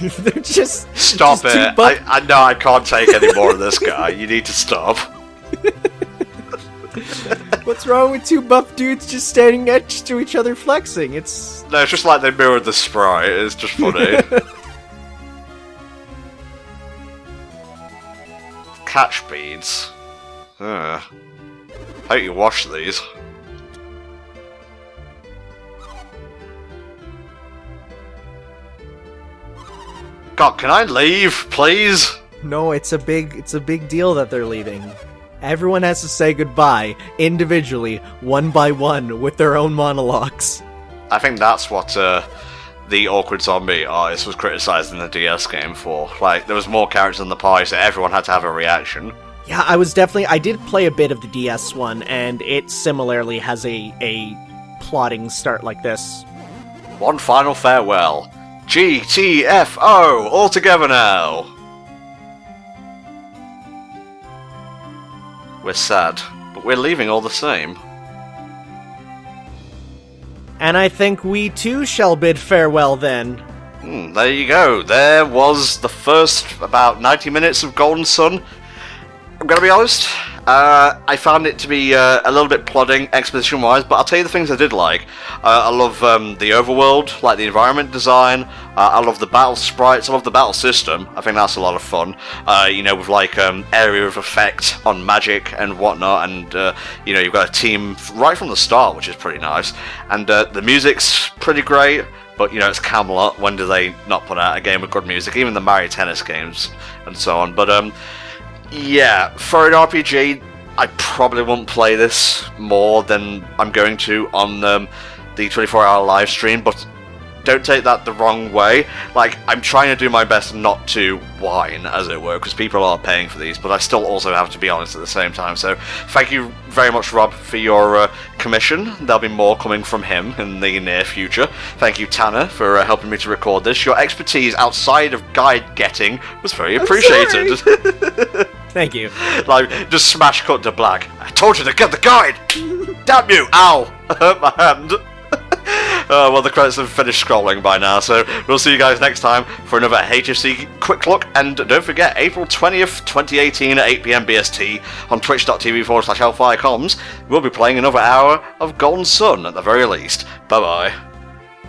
They're just... Stop just it. I know I can't take any more of this guy. You need to stop. What's wrong with two buff dudes just standing next to each other flexing? It's... No, it's just like they mirrored the sprite. It's just funny. Catch beads. Hope you wash these. God, can I leave, please? No, it's a big deal that they're leaving. Everyone has to say goodbye, individually, one by one, with their own monologues. I think that's what the Awkward Zombie artist was criticising the DS game for. Like, there was more characters in the party, so everyone had to have a reaction. Yeah, I did play a bit of the DS one, and it similarly has a plotting start like this. One final farewell. GTFO! All together now! We're sad, but we're leaving all the same. And I think we too shall bid farewell then. There you go. There was the first about 90 minutes of Golden Sun. I'm gonna be honest, I found it to be a little bit plodding, exposition-wise, but I'll tell you the things I did like. I love the overworld, like the environment design. I love the battle sprites. I love the battle system. I think that's a lot of fun. You know, with like area of effect on magic and whatnot, and you know, you've got a team right from the start, which is pretty nice. And the music's pretty great. But, you know, it's Camelot. When do they not put out a game with good music? Even the Mario Tennis games and so on. But yeah, for an RPG, I probably won't play this more than I'm going to on the 24-hour live stream, but don't take that the wrong way. Like, I'm trying to do my best not to whine, as it were, because people are paying for these, but I still also have to be honest at the same time. So, thank you very much, Rob, for your commission. There'll be more coming from him in the near future. Thank you, Tanner, for helping me to record this. Your expertise outside of guide getting was very appreciated. Thank you. Like, just smash cut to black. I told you to get the guide! Damn you! Ow! I hurt my hand. Well, the credits have finished scrolling by now, so we'll see you guys next time for another HFC Quick Look. And don't forget, April 20th, 2018 at 8 PM BST on twitch.tv/HellfireComms, we'll be playing another hour of Golden Sun at the very least. Bye-bye.